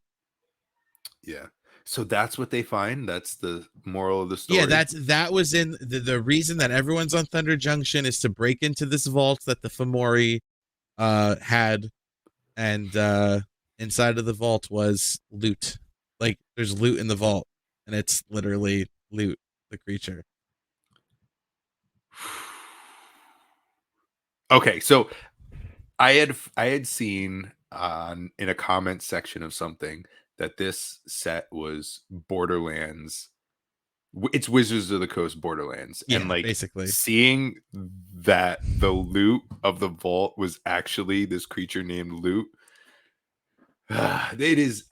yeah. So that's what they find. That's the moral of the Yeah, story. that was in the reason that everyone's on Thunder Junction is to break into this vault that the Fomori had, and inside of the vault was loot. Like there's loot in the vault, and it's literally loot, the creature. Okay, so I had seen on in a comment section of something that this set was Borderlands. It's Wizards of the Coast Borderlands, and Yeah, like basically. seeing that the loot of the vault was actually this creature named Loot. It is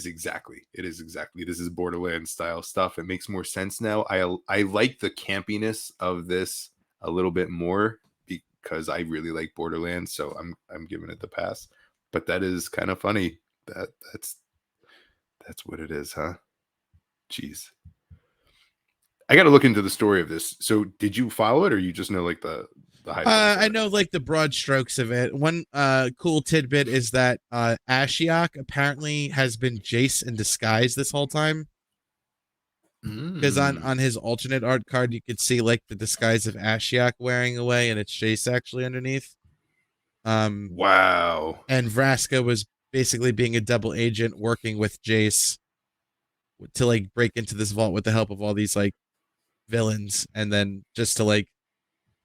exactly this is Borderlands style stuff. It makes more sense now. I like the campiness of this a little bit more because I really like Borderlands, so I'm giving it the pass. But that is kind of funny. That's what it is, huh? Jeez. I got to look into the story of this. So, did you follow it, or you just know like the high points of I it? know like the broad strokes of it. One cool tidbit is that Ashiok apparently has been Jace in disguise this whole time. Because Mm. on his alternate art card, you could see like the disguise of Ashiok wearing away, and it's Jace actually underneath. Um, Wow. and Vraska was basically being a double agent working with Jace to like break into this vault with the help of all these like villains, and then just to like,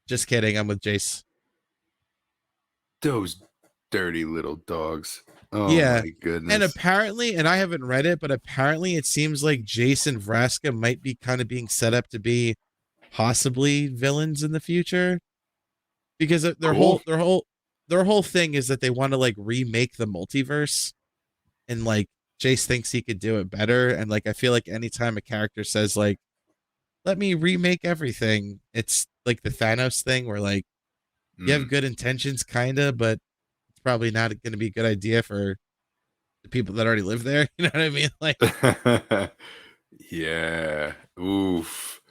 just kidding, I'm with Jace. Those dirty little dogs. Oh Yeah. my And goodness. apparently, and I haven't read it, but apparently it seems like Jason Vraska might be kind of being set up to be possibly villains in the future because their Cool. whole thing is that they want to like remake the multiverse, and like Jace thinks he could do it better, and like I feel like anytime a character says like let me remake everything, it's like the Thanos thing where like you have Mm. good intentions kinda, but it's probably not going to be a good idea for the people that already live there. You know what I mean? Like, Yeah. Oof.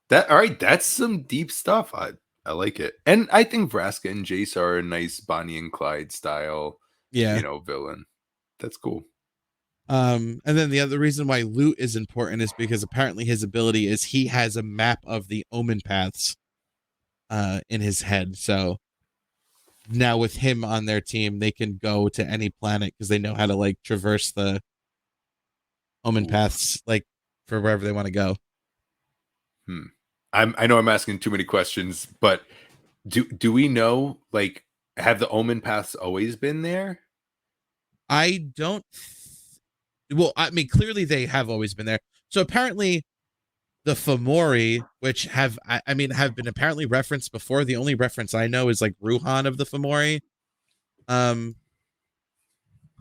That all right, that's some deep stuff. I like it. And I think Vraska and Jace are a nice Bonnie and Clyde style, Yeah. villain. That's cool. And then the other reason why loot is important is because apparently his ability is he has a map of the omen paths in his head. So now with him on their team, they can go to any planet because they know how to like traverse the omen Oof. paths like for wherever they want to go. Hmm. I know I'm asking too many questions, but do we know, like, have the omen paths always been there? I don't well, I mean clearly they have always been there. So apparently the Fomori, which I mean have been apparently referenced before. The only reference I know is like Ruhan of the Fomori. Um,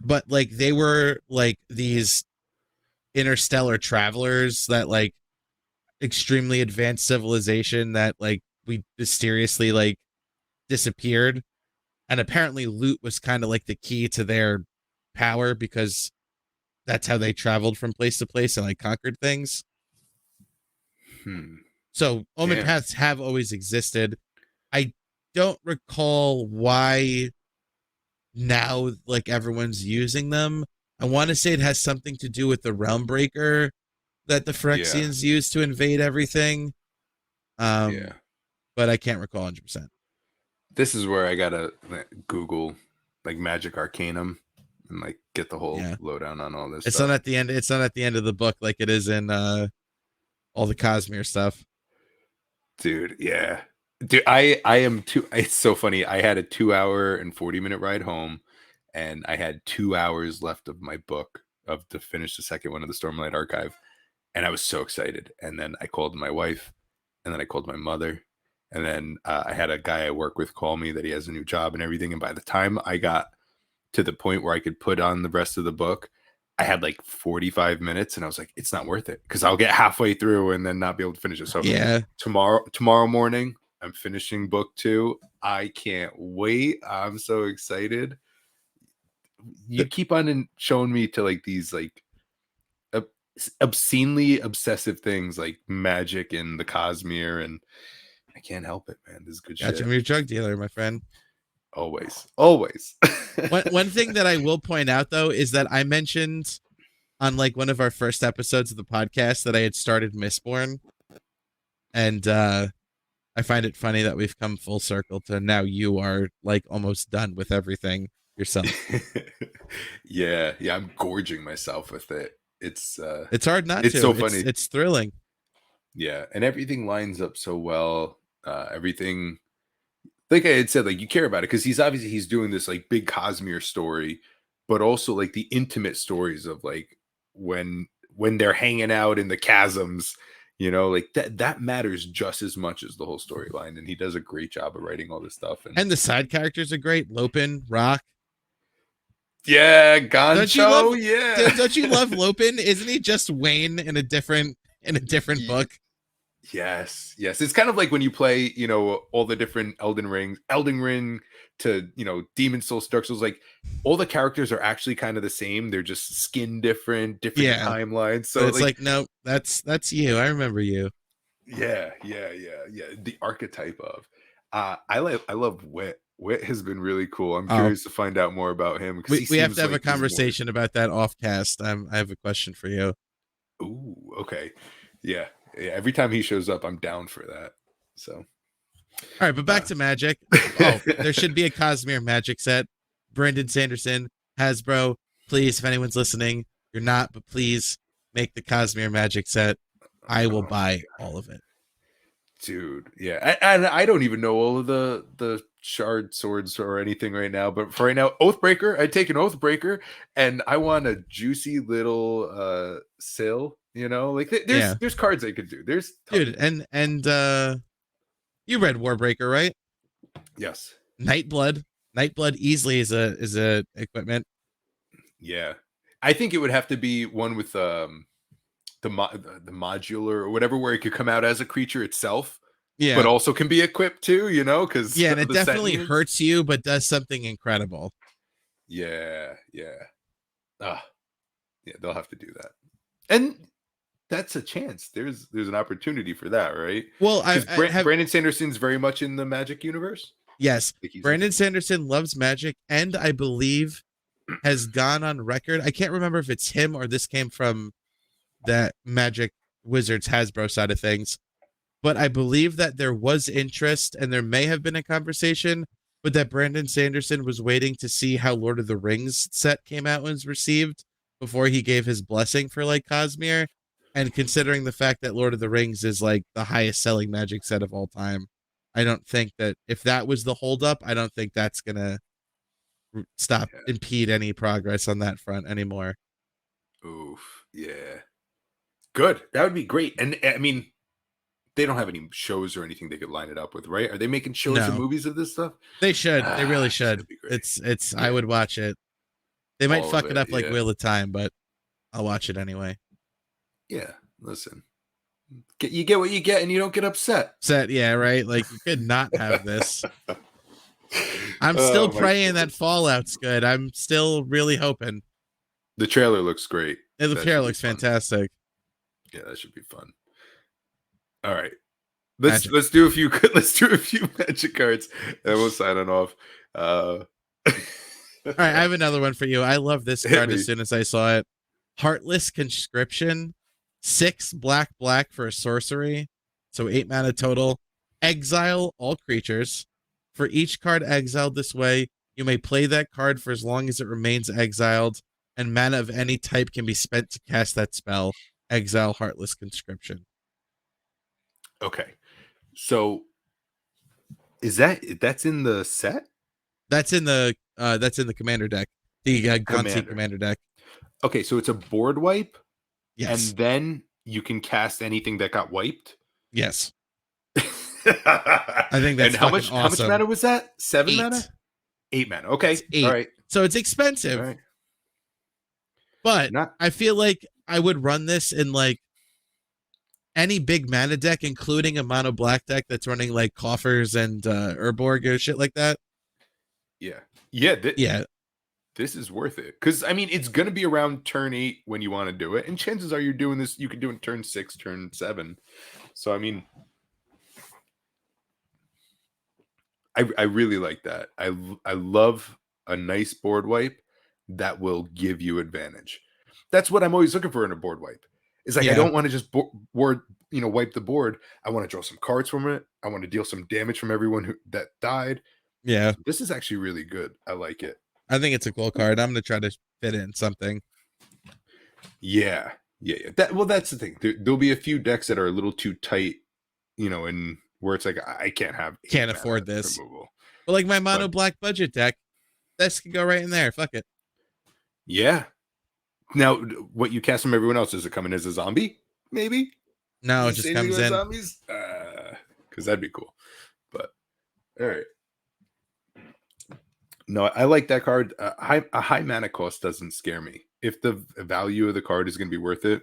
but like they were like these interstellar travelers that like extremely advanced civilization that like we mysteriously like disappeared. And apparently loot was kind of like the key to their power because that's how they traveled from place to place and like conquered things. Hmm. So omen Damn. paths have always existed. I don't recall why now like everyone's using them. I want to say it has something to do with the realm breaker that the Yeah. Phyrexians use to invade everything. Yeah. Um, but I can't recall 100%. This is where I gotta Google like Magic Arcanum and like get the whole Yeah. lowdown on all this It's not stuff. at the end. It's not at the end of the book like it is in all the Cosmere stuff. Dude, yeah. Dude, I am too it's so funny. I had a 2 hour and 40-minute ride home, and I had 2 hours left of my book of to finish the second one of the Stormlight Archive. And I was so excited. And then I called my wife, and then I called my mother, and then I had a guy I work with call me that he has a new job and everything. And by the time I got to the point where I could put on the rest of the book, I had like 45 minutes, and I was like, it's not worth it because I'll get halfway through and then not be able to finish it. So Yeah. tomorrow morning, I'm finishing book 2. I can't wait. I'm so excited. You keep on showing me to like these like ob- obscenely obsessive things like magic and the Cosmere, and I can't help it, man. This is good Gotcha. shit. I'm your drug dealer, my friend. Always, always. One thing that I will point out though is that I mentioned on like one of our first episodes of the podcast that I had started Mistborn, and I find it funny that we've come full circle to now you are like almost done with everything yourself. Yeah, yeah, I'm gorging myself with it. It's hard not It's to. so It's funny. it's thrilling. Yeah, and everything lines up so well. Everything, like I had said, like you care about it because he's doing this like big Cosmere story, but also like the intimate stories of like when they're hanging out in the chasms, like that matters just as much as the whole storyline. And he does a great job of writing all this stuff. And And the side characters are great. Lopin, Rock. yeah, Don't you love Goncho, yeah. don't you love Lopin? Isn't he just Wayne in a different book? Yes, yes. It's kind of like when you play, all the different Elden Ring to, Demon Souls, Dark Souls, like all the characters are actually kind of the same. They're just skin different Yeah. timelines. But So it's like, like, no, that's you. I remember you. yeah, yeah, yeah, yeah. The archetype of I love Wit. Wit has been really cool. I'm Oh, curious to find out more about him because we, he we have to seems have a like he's more. conversation about that off cast. I have a question for you. Ooh, okay. Yeah. Yeah. Every time he shows up, I'm down for that. So All right, but back uh to Magic. Oh, there should be a Cosmere Magic set. Brandon Sanderson, Hasbro, please, if anyone's listening, you're not, but please make the Cosmere Magic set. I will oh my buy all of it. dude, yeah, and I don't even know all of the shard swords or anything right now. But for right now, Oathbreaker, I take an Oathbreaker, and I want a juicy little sill. Like Yeah, there's cards I could do. There's dude, tons. and you read Warbreaker, right? Yes, Nightblood. Nightblood easily is a equipment. yeah. I think it would have to be one with the modular or whatever, where it could come out as a creature itself, but Yeah. also can be equipped too. Because Yeah, and it the definitely sentience. hurts you, but does something incredible. Yeah, yeah. Ah, yeah. They'll have to do that. And that's a chance. There's an opportunity for that, right? Well, Because I have Brandon Sanderson's very much in the Magic universe. yes, Like he's Brandon Sanderson loves Magic, and I believe has gone on record. I can't remember if it's him or this came from that Magic Wizards Hasbro side of things, but I believe that there was interest and there may have been a conversation, but that Brandon Sanderson was waiting to see how Lord of the Rings set came out and was received before he gave his blessing for like Cosmere. And considering the fact that Lord of the Rings is like the highest selling Magic set of all time, I don't think that if that was the holdup, I don't think that's gonna stop yeah. impede any progress on that front anymore. Oof. Yeah. Good. That would be great. And I mean, they don't have any shows or anything they could line it up with, right? Are they making shows or No, movies of this stuff? they should. They really It's should. gonna be great. It's. I Yeah. would watch it. They might All of fuck it it. up like Yeah. Wheel of Time, but I'll watch it anyway. Yeah. Listen. You get what you get and you don't get upset. Set, yeah, right. Like you could not have this. I'm still Oh my praying that goodness. Fallout's good. I'm still really hoping. The trailer looks great. And the That trailer should be looks fun. fantastic. Yeah, that should be fun. All right. Magic. Let's do a few let's do a few magic cards and we'll sign it off. Uh All right, I have another one for you. I love this hit card as me. soon as I saw it. Heartless Conscription, 6 black black for a sorcery, so 8 mana total. Exile all creatures. For each card exiled this way, you may play that card for as long as it remains exiled, and mana of any type can be spent to cast that spell. Exile Heartless Conscription. Okay. So that's in the set? That's in the commander deck, the Gonti Commander. commander deck. Okay, so it's a board wipe Yes, and then you can cast anything that got wiped. yes. I think And that's fucking how much awesome. mana was that? 7 mana? 8. 8 mana. Okay. It's All 8. right. So it's All expensive, right. but Not I feel like I would run this in like any big mana deck, including a mono black deck that's running like coffers and Urborg or shit like that. yeah. Yeah, Yeah, this is worth it. Cuz I mean, it's going to be around turn 8 when you want to do it. And chances are you're doing this you could do it turn 6, turn 7. So I mean, I really like that. I love a nice board wipe that will give you advantage. That's what I'm always looking for in a board wipe. Is like I yeah, don't want to just wipe the board. I want to draw some cards from it. I want to deal some damage from everyone that died. yeah. This is actually really good. I like it. I think it's a cool card. I'm gonna try to fit it in something. Yeah, yeah. That's the thing. There'll be a few decks that are a little too tight, and where it's like I can't have Can't 8 mana afford this. removal. But like my mono But black budget deck, this can go right in there. Fuck it. yeah. Now, what you cast from everyone else, is it coming as a zombie? Maybe? No, it Is it just saving comes you as in. zombies? Because that'd be cool. But, all right. No, I like that card. A high mana cost doesn't scare me. If the value of the card is going to be worth it.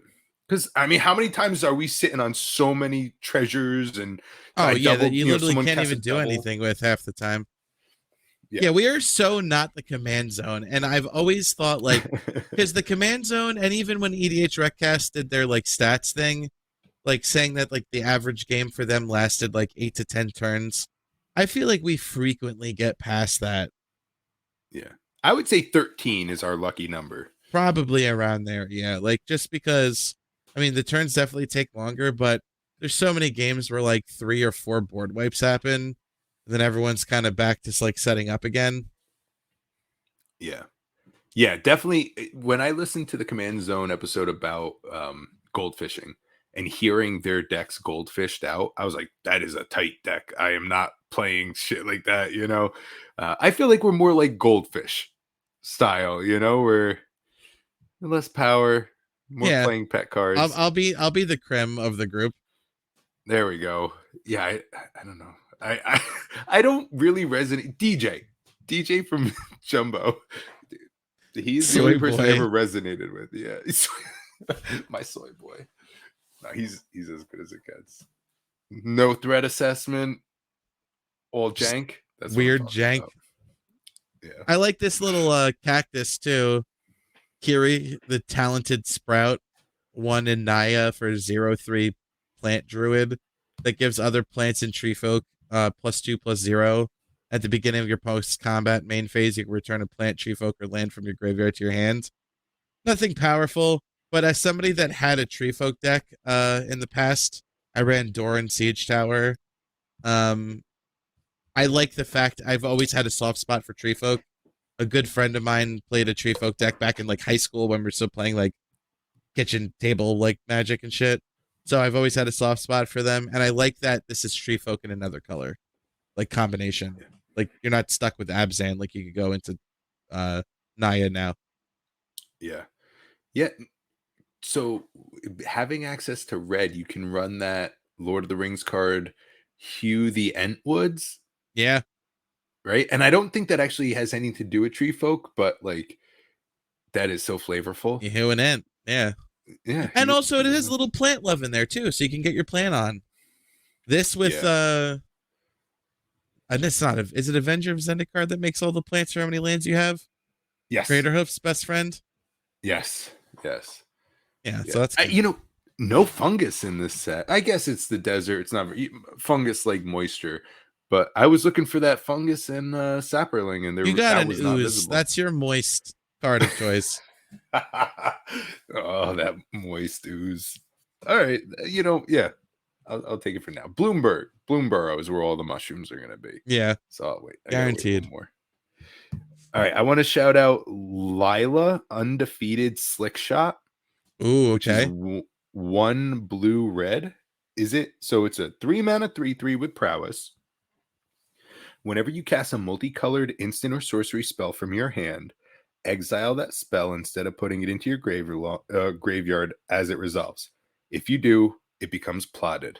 Because, I mean, how many times are we sitting on so many treasures and Oh I yeah, that doubled, you literally someone can't cast a even do double? anything with half the time. Yeah. Yeah, we are so not the command zone. And I've always thought like because the command zone and even when EDH Recast did their like stats thing, like saying that like the average game for them lasted like 8 to 10 turns. I feel like we frequently get past that. Yeah. I would say 13 is our lucky number. Probably around there. Yeah. Like just because I mean the turns definitely take longer, but there's so many games where like 3 or 4 board wipes happen. Then everyone's kind of back to like setting up again. Yeah. Yeah, definitely. When I listened to the Command Zone episode about gold fishing and hearing their decks goldfished out, I was like, that is a tight deck. I am not playing shit like that. I feel like we're more like goldfish style, we're less power, more Yeah. playing pet I'll cards. I'll be the creme of the group. There we go. Yeah, I don't know. I I don't really resonate. DJ from Jumbo. He's the only Soy person I boy. ever resonated with. Yeah. My soy boy. No, he's as good as it gets. No threat assessment. All Just jank. That's what I'm weird talking jank. about. Yeah. I like this little cactus too. Kiri, the talented sprout. one in Naya for 0/3 plant druid that gives other plants and tree folk +2/+0. At the beginning of your post combat main phase, you can return a plant, tree folk, or land from your graveyard to your hand. Nothing powerful, but as somebody that had a tree folk deck in the past, I ran Doran Siege Tower. Um, I like the fact I've always had a soft spot for tree folk. A good friend of mine played a tree folk deck back in like high school when we were still playing like kitchen table like magic and shit. So I've always had a soft spot for them, and I like that this is tree folk in another color, like combination. Like you're not stuck with Abzan. Like you could go into Naya now. Yeah. Yeah. So having access to red, you can run that Lord of the Rings card, Hugh the Entwoods, Yeah, right? And I don't think that actually has anything to do with tree folk, but like that is so flavorful. you hear an ant. Yeah, Yeah. and also it has a little plant love in there too, so you can get your plant on. This with Yeah. and it's not a, is it Avenger of Zendikar that makes all the plants for how many lands you have? Yes. Craterhoof's best friend. Yes. Yes. Yeah, Yeah. so that's good. No fungus in this set. I guess it's the desert. It's not fungus like moisture, but I was looking for that fungus in Sapperling, and You got that an was not ooze. visible. That's your moist card of choice. Oh, that moist ooze. All right, yeah, I'll take it for now. Bloomborough is where all the mushrooms are gonna be. Yeah, So I'll wait. I gotta wait guaranteed. one more. All right, I want to shout out Lila Undefeated Slick Shot, Ooh, which is okay. one blue red. Is it? So it's a 3-mana 3/3 with prowess. Whenever you cast a multicolored instant or sorcery spell from your hand, exile that spell instead of putting it into your graveyard as it resolves. If you do, it becomes plotted.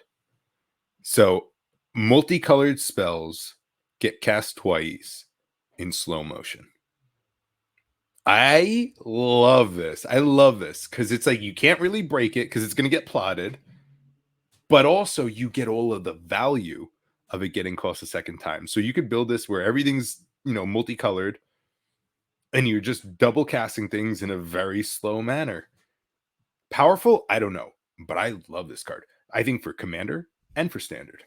So multicolored spells get cast twice in slow motion. I love this. I love this because it's like you can't really break it because it's going to get plotted, but also you get all of the value of it getting cast a second time. So you could build this where everything's multicolored, and you're just double casting things in a very slow manner. Powerful? I don't know, but I love this card. I think for commander and for standard.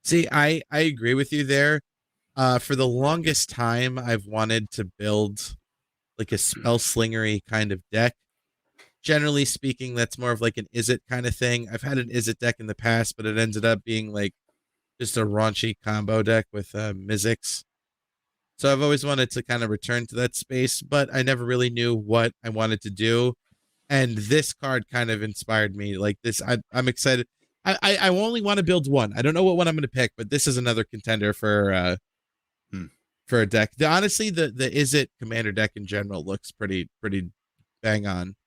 See, I agree with you there. For the longest time, I've wanted to build like a spell slingery kind of deck. Generally speaking, that's more of like an is it kind of thing. I've had an is it deck in the past, but it ended up being like just a raunchy combo deck with Mizzix. So I've always wanted to kind of return to that space, but I never really knew what I wanted to do. And this card kind of inspired me. Like this, I'm excited. I only want to build one. I don't know what one I'm going to pick, but this is another contender for a deck. Honestly, the is it commander deck in general looks pretty bang on.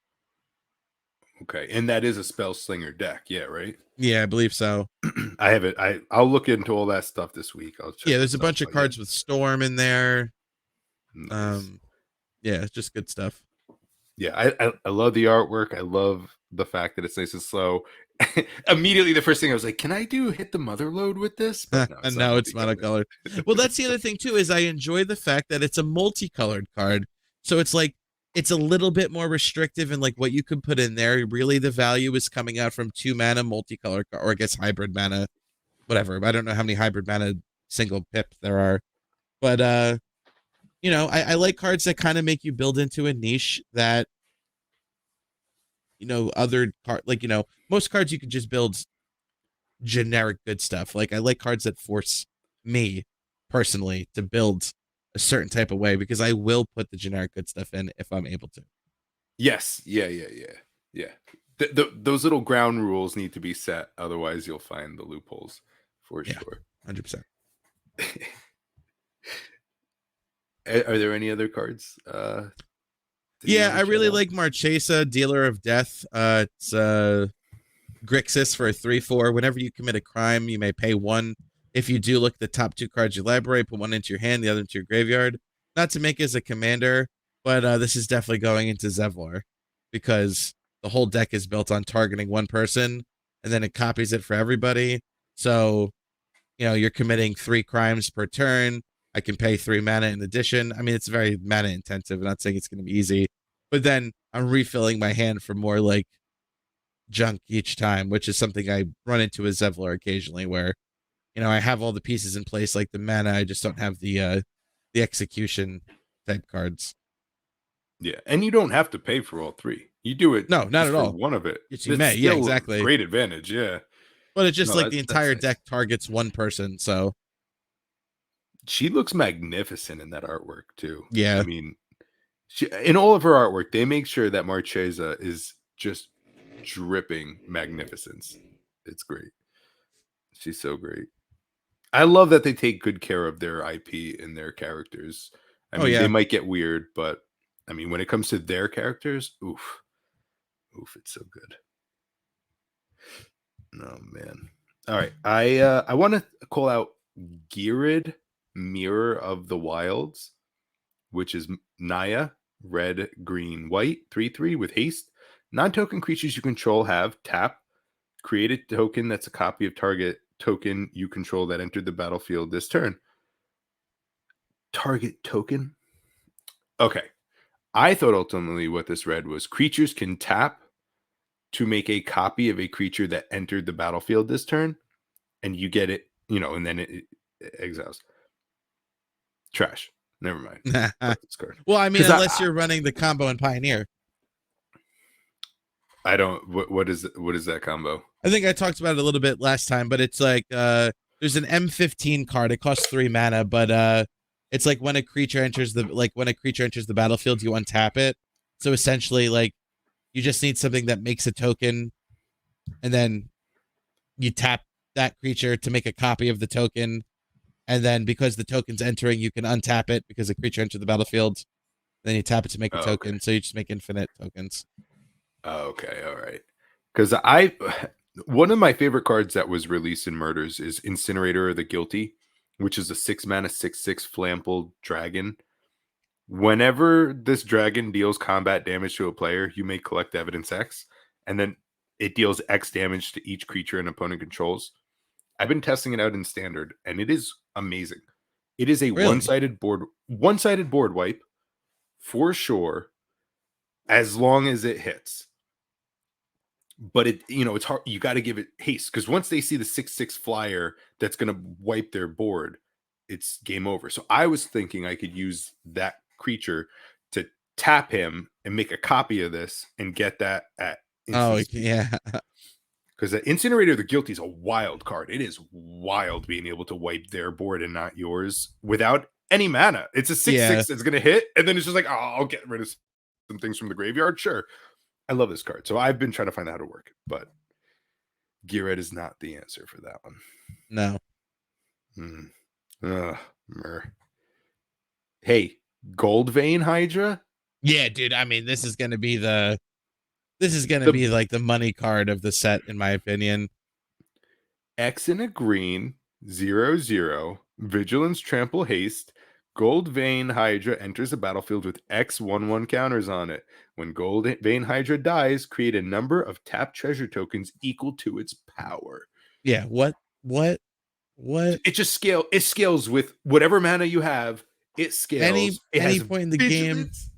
Okay, and that is a spell slinger deck, yeah, right? Yeah, I believe so. I have it. I'll look into all that stuff this week. I'll check. Yeah, there's a bunch of cards with Storm in there. Nice. Yeah, it's just good stuff. Yeah, I love the artwork. I love the fact that it's nice and slow. Immediately, the first thing I was like, "Can I do hit the mother load with this?" But no, And now it's monocolored. Well, that's the other thing too, is I enjoy the fact that it's a multicolored card. So it's like it's a little bit more restrictive in like what you could put in there. Really, the value is coming out from 2-mana multicolored, or I guess hybrid mana, whatever. I don't know how many hybrid mana single pip there are, but I like cards that kind of make you build into a niche that other card, like most cards you could just build generic good stuff. Like I like cards that force me personally to build a certain type of way because I will put the generic good stuff in if I'm able to. Yes. Yeah. Those little ground rules need to be set. Otherwise, you'll find the loopholes for sure. 100%. Are there any other cards? Yeah, I really like Marchesa, Dealer of Death. It's Grixis for a 3/4. Whenever you commit a crime, you may pay 1. If you do, look at the top 2 cards you library, put 1 into your hand, the other into your graveyard. Not to make it as a commander, but this is definitely going into Zevlor because the whole deck is built on targeting one person, and then it copies it for everybody. So, you're committing 3 crimes per turn. I can pay 3 mana in addition. I mean, it's very mana intensive. I'm not saying it's going to be easy, but then I'm refilling my hand for more like junk each time, which is something I run into with Zevlor occasionally, where I have all the pieces in place, like the mana, I just don't have the execution type cards. Yeah, and you don't have to pay for all three. You do it No, not just at for all. one of it. Yes, you That's may. Yeah, still a exactly. great advantage. Yeah. But it's just No, like the that's entire nice. deck targets one person. So She looks magnificent in that artwork too. I yeah. mean, in all of her artwork, they make sure that Marchesa is just dripping magnificence. It's great. She's so great. I love that they take good care of their IP and their characters. I Oh mean, they yeah. might get weird, but I mean, when it comes to their characters, oof, oof, it's so good. Oh man. All right. I want to call out Girid Mirror of the Wilds, which is Naya, red, green, white, 3/3 with haste. Non-token creatures you control have tap. Create a token that's a copy of target token you control that entered the battlefield this turn. Target token? Okay. I thought ultimately what this read was creatures can tap to make a copy of a creature that entered the battlefield this turn, and you get it, and then it exiles. Trash. Never mind. Fuck this card. Well, I mean, Because unless you're running the combo in Pioneer. I don't. What is that combo? I think I talked about it a little bit last time, but it's like there's an M15 card. It costs 3 mana, but it's like when a creature enters the battlefield, you untap it. So essentially, like you just need something that makes a token, and then you tap that creature to make a copy of the token, and then because the token's entering, you can untap it because the creature entered the battlefield. Then you tap it to make a Oh, okay. token, so you just make infinite tokens. Oh, okay. All right. Because one of my favorite cards that was released in Murders is Incinerator of the Guilty, which is a 6 mana 6/6 flammable dragon. Whenever this dragon deals combat damage to a player, you may collect evidence X, and then it deals X damage to each creature an opponent controls. I've been testing it out in standard, and it is amazing. It is a Really? one-sided board wipe for sure, as long as it hits. But it's hard. You got to give it haste because once they see the 6/6 flyer that's going to wipe their board, it's game over. So I was thinking I could use that creature to tap him and make a copy of this and get that at Oh instant speed. yeah, Because the Incinerator of the Guilty is a wild card. It is wild being able to wipe their board and not yours without any mana. It's a 6/6 yeah. that's going to hit, and then it's just like, oh, I'll get rid of some things from the graveyard. Sure. I love this card. So I've been trying to find out how to work it, but Gearhead is not the answer for that one. No. Mm. Ugh, hey, Gold Vein Hydra? Yeah, dude. I mean, this is gonna The be like the money card of the set, in my opinion. X in a green, 0/0, Vigilance Trample Haste. Gold Vein Hydra enters the battlefield with X/1/1 counters on it. When Gold Vein Hydra dies, create a number of tapped treasure tokens equal to its power. Yeah. What? It scales with whatever mana you have. It Any scales. It any has point in the game, vigilance.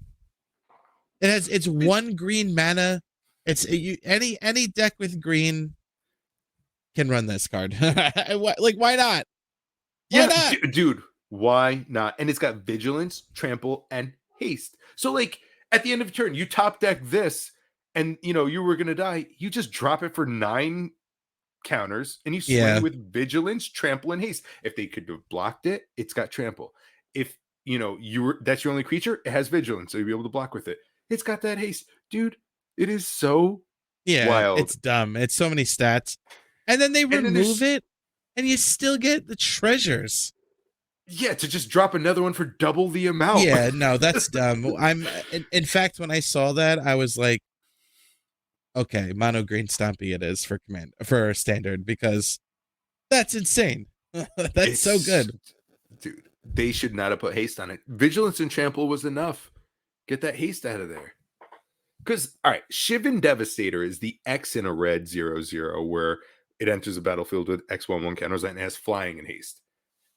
it's one green mana. Any deck with green can run this card. Like why not? Why Yeah, not? dude, why not? And it's got vigilance, trample, and haste. So, like, at the end of a turn, you top deck this, and you were gonna die. You just drop it for 9 counters, and you swing Yeah, with vigilance, trample, and haste. If they could have blocked it, it's got trample. If that's your only creature, it has vigilance, so you'll be able to block with it. It's got that haste, dude. It is so yeah. wild. It's dumb. It's so many stats, and then they And then remove there's it, and you still get the treasures. yeah, to just drop another one for double the amount. Yeah, no, that's dumb. In fact, when I saw that, I was like, okay, mono green Stompy it is for standard because that's insane. That's so It's good. dude, they should not have put haste on it. Vigilance and trample was enough. Get that haste out of there. Because all right, Shivan Devastator is the X in a red 0/0 where it enters a battlefield with X/1/1 counters and has flying and haste.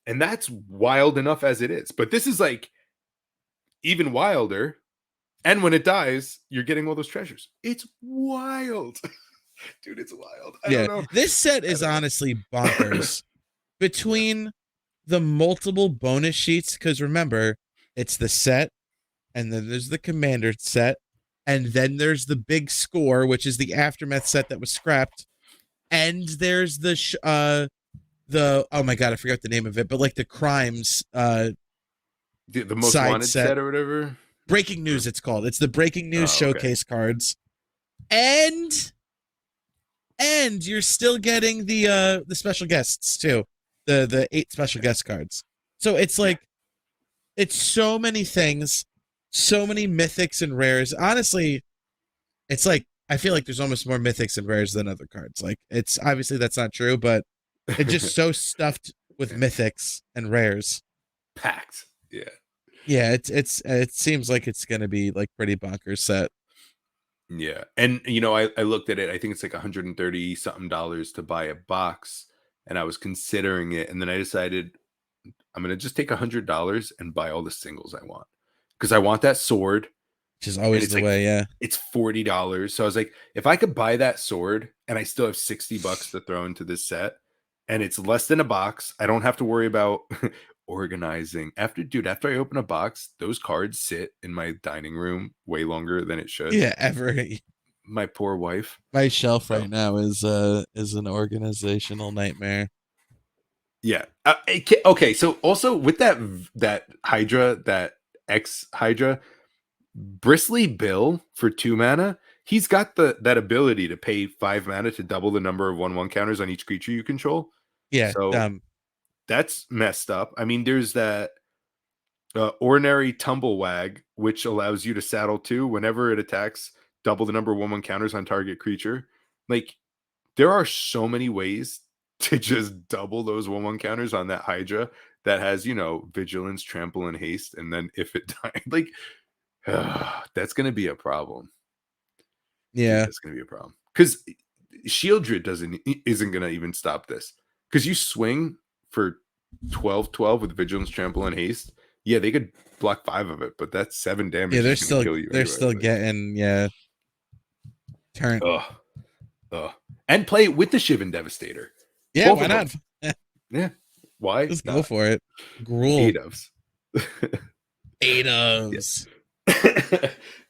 And that's wild enough as it is. But this is like even wilder. And when it dies, you're getting all those treasures. It's wild. Dude, it's wild. I don't Yeah, know. this set I is don't know. honestly bonkers. Yeah. Between the multiple bonus sheets, because remember, it's the set, and then there's the commander set, and then there's the big score, which is the aftermath set that was scrapped, and there's the oh my god, I forgot the name of it, but like the crimes The most side wanted set. set or whatever. Breaking Or, news, it's called. It's the breaking news oh, okay. showcase cards. And you're still getting the special guests too. The 8 special Yeah. guest cards. So it's Yeah. like it's so many things, so many mythics and rares. Honestly, it's like I feel like there's almost more mythics and rares than other cards. Like it's obviously that's not true, but it's just so stuffed with Yeah. mythics and rares. Packed. Yeah. Yeah, it seems like it's gonna be like pretty bonkers set. Yeah. And I looked at it. I think it's like 130 something dollars to buy a box. And I was considering it. And then I decided I'm gonna just take $100 and buy all the singles I want. Because I want that sword. Which is And always it's the like way, yeah. it's $40. So I was like, if I could buy that sword and I still have $60 to throw into this set, and it's less than a box, I don't have to worry about organizing. After I open a box, those cards sit in my dining room way longer than it should. Yeah, ever. My poor wife. My shelf So right now is an organizational nightmare. yeah. Okay. So also with that Hydra, that X Hydra, Bristly Bill for 2 mana, he's got that ability to pay 5 mana to double the number of 1/1 counters on each creature you control. Yeah, So that's messed up. I mean, there's that ordinary Tumblewag, which allows you to saddle 2 whenever it attacks, double the number of 1/1 counters on target creature. Like, there are so many ways to just double those 1/1 counters on that Hydra that has, vigilance, trample, and haste. And then if it died, like, that's going to be a problem. Dude, yeah, that's going to be a problem. Because Shieldred isn't going to even stop this. Because you swing for 12/12 with vigilance, trample, and haste. Yeah, they could block 5 of it, but that's 7 yeah. damage is going to kill you They're anyway. still getting turn. Ugh, ugh. And play with the Shivan Devastator. Yeah, Both why of them. not? Yeah. Why Just go not? for it. Gruel. 8 ofs. 8 Yeah. ofs.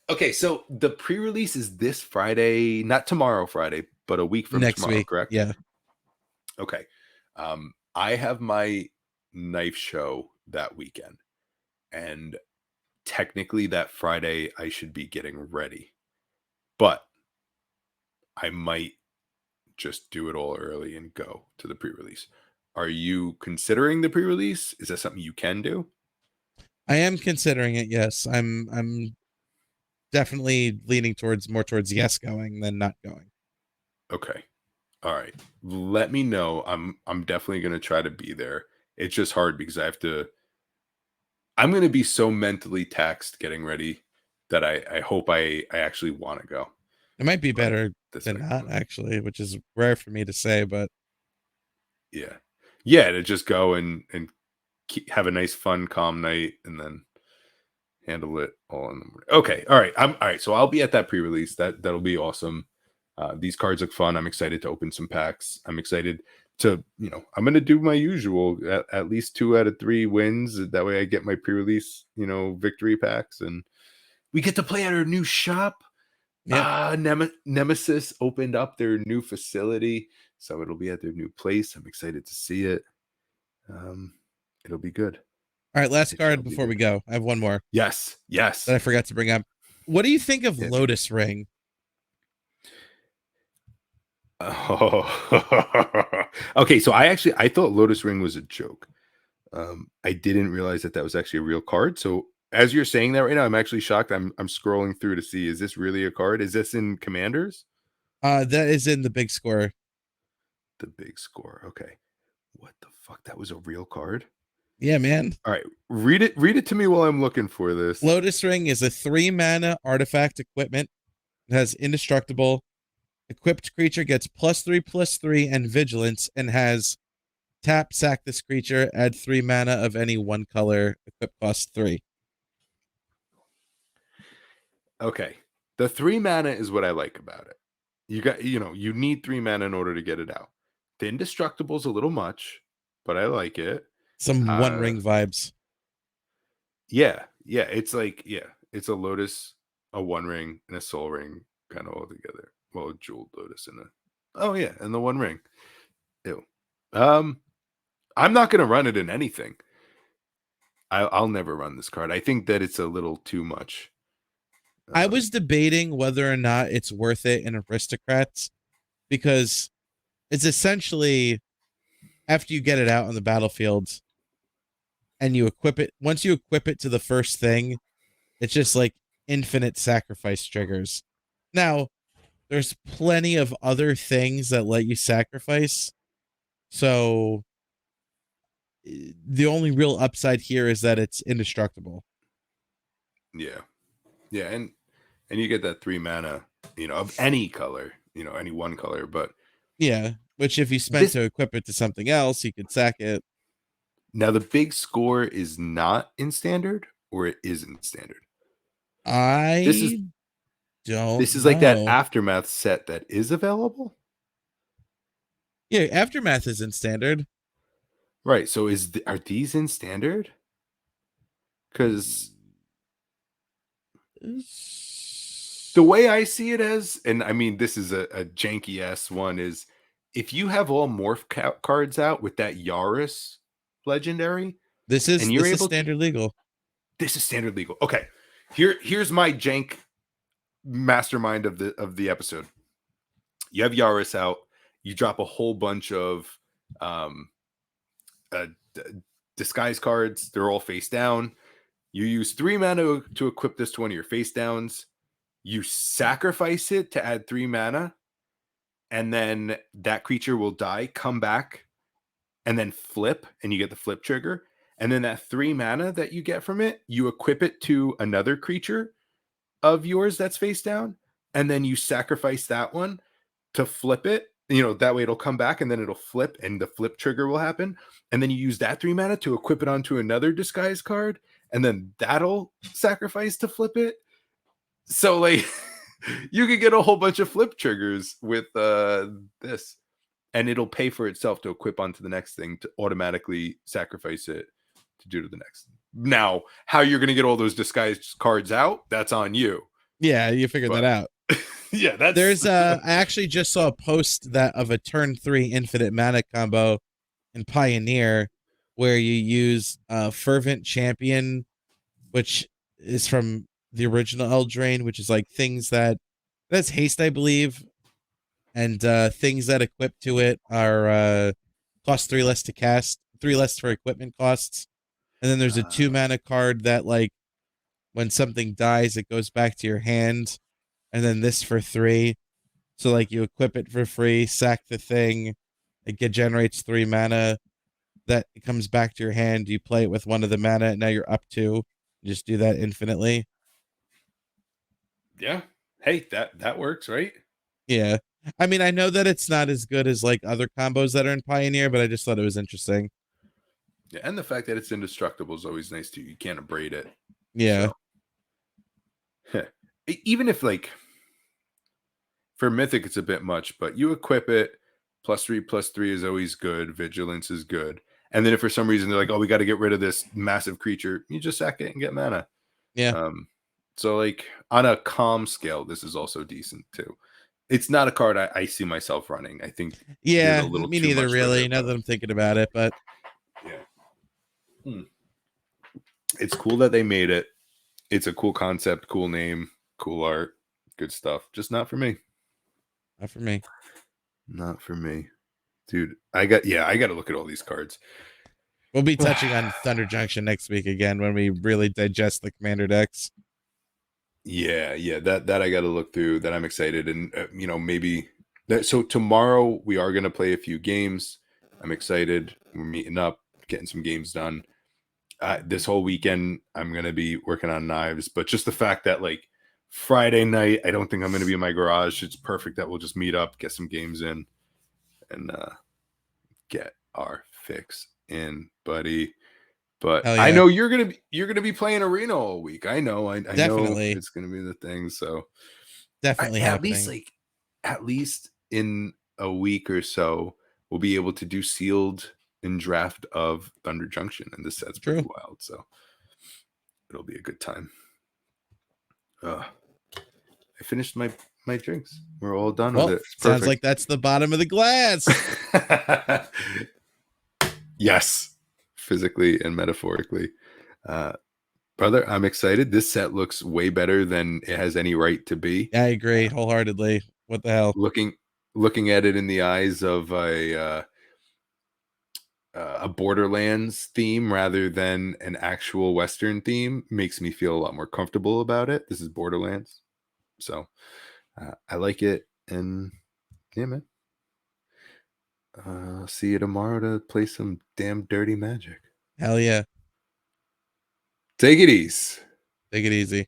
Okay, so the pre-release is this Friday, not tomorrow Friday, but a week from Next tomorrow, week. correct? Yeah. Okay. I have my knife show that weekend, and technically that Friday I should be getting ready, but I might just do it all early and go to the pre-release. Are you considering the pre-release? Is that something you can do? I am considering it, yes. I'm definitely leaning more towards yes going than not going. Okay. All right. Let me know. I'm definitely going to try to be there. It's just hard because I'm going to be so mentally taxed getting ready that I hope I actually want to go. It might be But better that's than not not, going. actually, which is rare for me to say, but Yeah. Yeah, to just go and have a nice fun calm night and then handle it all in the morning. Okay. All right. I'm all right. So I'll be at that pre-release. That'll be awesome. These cards look fun. I'm excited to open some packs. I'm excited to, I'm going to do my usual at least 2 out of 3 wins. That way I get my pre-release, victory packs, and we get to play at our new shop. yep. Nemesis opened up their new facility, so it'll be at their new place. I'm excited to see it. It'll be good. All right, last It shall card be before we good. go. I have one more Yes. that Yes. I forgot to bring up. What do you think of Hit me. Lotus Ring? Oh. Okay, so I thought Lotus Ring was a joke. I didn't realize that was actually a real card. So as you're saying that right now, I'm actually shocked. I'm scrolling through to see, is this really a card? Is this in Commanders? That is in the big score. The big score. Okay. What the fuck? That was a real card? Yeah, man. All right. Read it to me while I'm looking for this. Lotus Ring is a 3-mana artifact equipment. It has indestructible. Equipped creature gets +3/+3 and vigilance and has tap, sack this creature, add 3 mana of any one color, equip cost 3. Okay. The 3 mana is what I like about it. you need 3 mana in order to get it out. The indestructible's a little much, but I like it. Some One Uh Ring vibes. yeah, yeah, it's like it's a lotus, a one ring, and a soul ring kind of all together. Well, a jeweled lotus and a oh yeah, and the one ring. Ew. Um I'm not gonna run it in anything. I'll never run this card. I think that it's a little too much. I was debating whether or not it's worth it in Aristocrats because it's essentially after you get it out on the battlefield and you equip it, once you equip it to the first thing, it's just like infinite sacrifice triggers. Now, there's plenty of other things that let you sacrifice. So the only real upside here is that it's indestructible. Yeah. Yeah, and you get that 3 mana, of any color, any one color, but Yeah, which if you spent this to equip it to something else, you could sack it. now the big score is not in standard or it is in standard. This is I don't this is like that know. aftermath set that is available? Yeah, Aftermath is in standard. Right. So are these in standard? Cuz the way I see it as, and I mean, this is a janky ass one, is if you have all morph cards out with that Yaris legendary, This is and you're this is able to, standard legal. this is standard legal. Okay, here's my jank mastermind of the episode. You have Yaris out, you drop a whole bunch of um, uh, disguise cards. They're all face down. You use 3 mana to equip this to one of your face downs. You sacrifice it to add 3 mana, and then that creature will die, come back, and then flip, and you get the flip trigger. And then that 3 mana that you get from it, you equip it to another creature of yours that's face down, and then you sacrifice that one to flip it. That way it'll come back and then it'll flip, and the flip trigger will happen. And then you use that 3 mana to equip it onto another disguise card, and then that'll sacrifice to flip it. So like you could get a whole bunch of flip triggers with this, and it'll pay for itself to equip onto the next thing to automatically sacrifice it to do to the next. Now, how you're going to get all those disguised cards out, that's on you. Yeah, you figured that But out. yeah, that's There's I actually just saw a post that of a turn 3 infinite mana combo in Pioneer where you use Fervent Champion, which is from the original Eldraine, which is like things that's haste, I believe, and things that equip to it are cost 3 less to cast, 3 less for equipment costs. And then there's a 2 mana card that like when something dies, it goes back to your hand, and then this for 3. So like you equip it for free, sack the thing, generates 3 mana. That comes back to your hand. You play it with one of the mana, and now you're up 2. You just do that infinitely. yeah. Hey, that works, right? Yeah. I mean, I know that it's not as good as like other combos that are in Pioneer, but I just thought it was interesting. Yeah, and the fact that it's indestructible is always nice too. You can't abrade it. Yeah. So even if like for Mythic it's a bit much, but you equip it, +3/+3 is always good. Vigilance is good. And then if for some reason they're like, oh, we got to get rid of this massive creature, you just sack it and get mana. Yeah. So like on a calm scale, this is also decent too. It's not a card I see myself running. I think there's a Yeah. little Me too neither, much for really, it, now but that I'm thinking about it. But yeah. It's cool that they made it. It's a cool concept, cool name, cool art, good stuff. Just not for me. not for me. Not for me. Dude, I got to look at all these cards. We'll be touching on Thunder Junction next week again when we really digest the commander decks. Yeah, that I got to look through. That I'm excited, and maybe that. So tomorrow we are gonna play a few games. I'm excited. We're meeting up, getting some games done. This whole weekend I'm gonna be working on knives, but just the fact that like Friday night, I don't think I'm gonna be in my garage. It's perfect that we'll just meet up, get some games in, and get our fix in, buddy. But Hell I yeah. know you're gonna be playing arena all week. I know Definitely. it's gonna be the thing. So Definitely at least happening. like at least in a week or so, we'll be able to do sealed and draft of Thunder Junction, and this set's pretty True. wild, so it'll be a good time. I finished my drinks. We're all done with Well, it. It's sounds like perfect. that's the bottom of the glass. Yes, physically and metaphorically. Brother, I'm excited. This set looks way better than it has any right to be. I agree wholeheartedly. What the hell? Looking at it in the eyes of a Borderlands theme rather than an actual Western theme makes me feel a lot more comfortable about it. This is Borderlands, so I like it, and yeah, man. See you tomorrow to play some damn dirty magic. Hell yeah. Take it easy. Take it easy.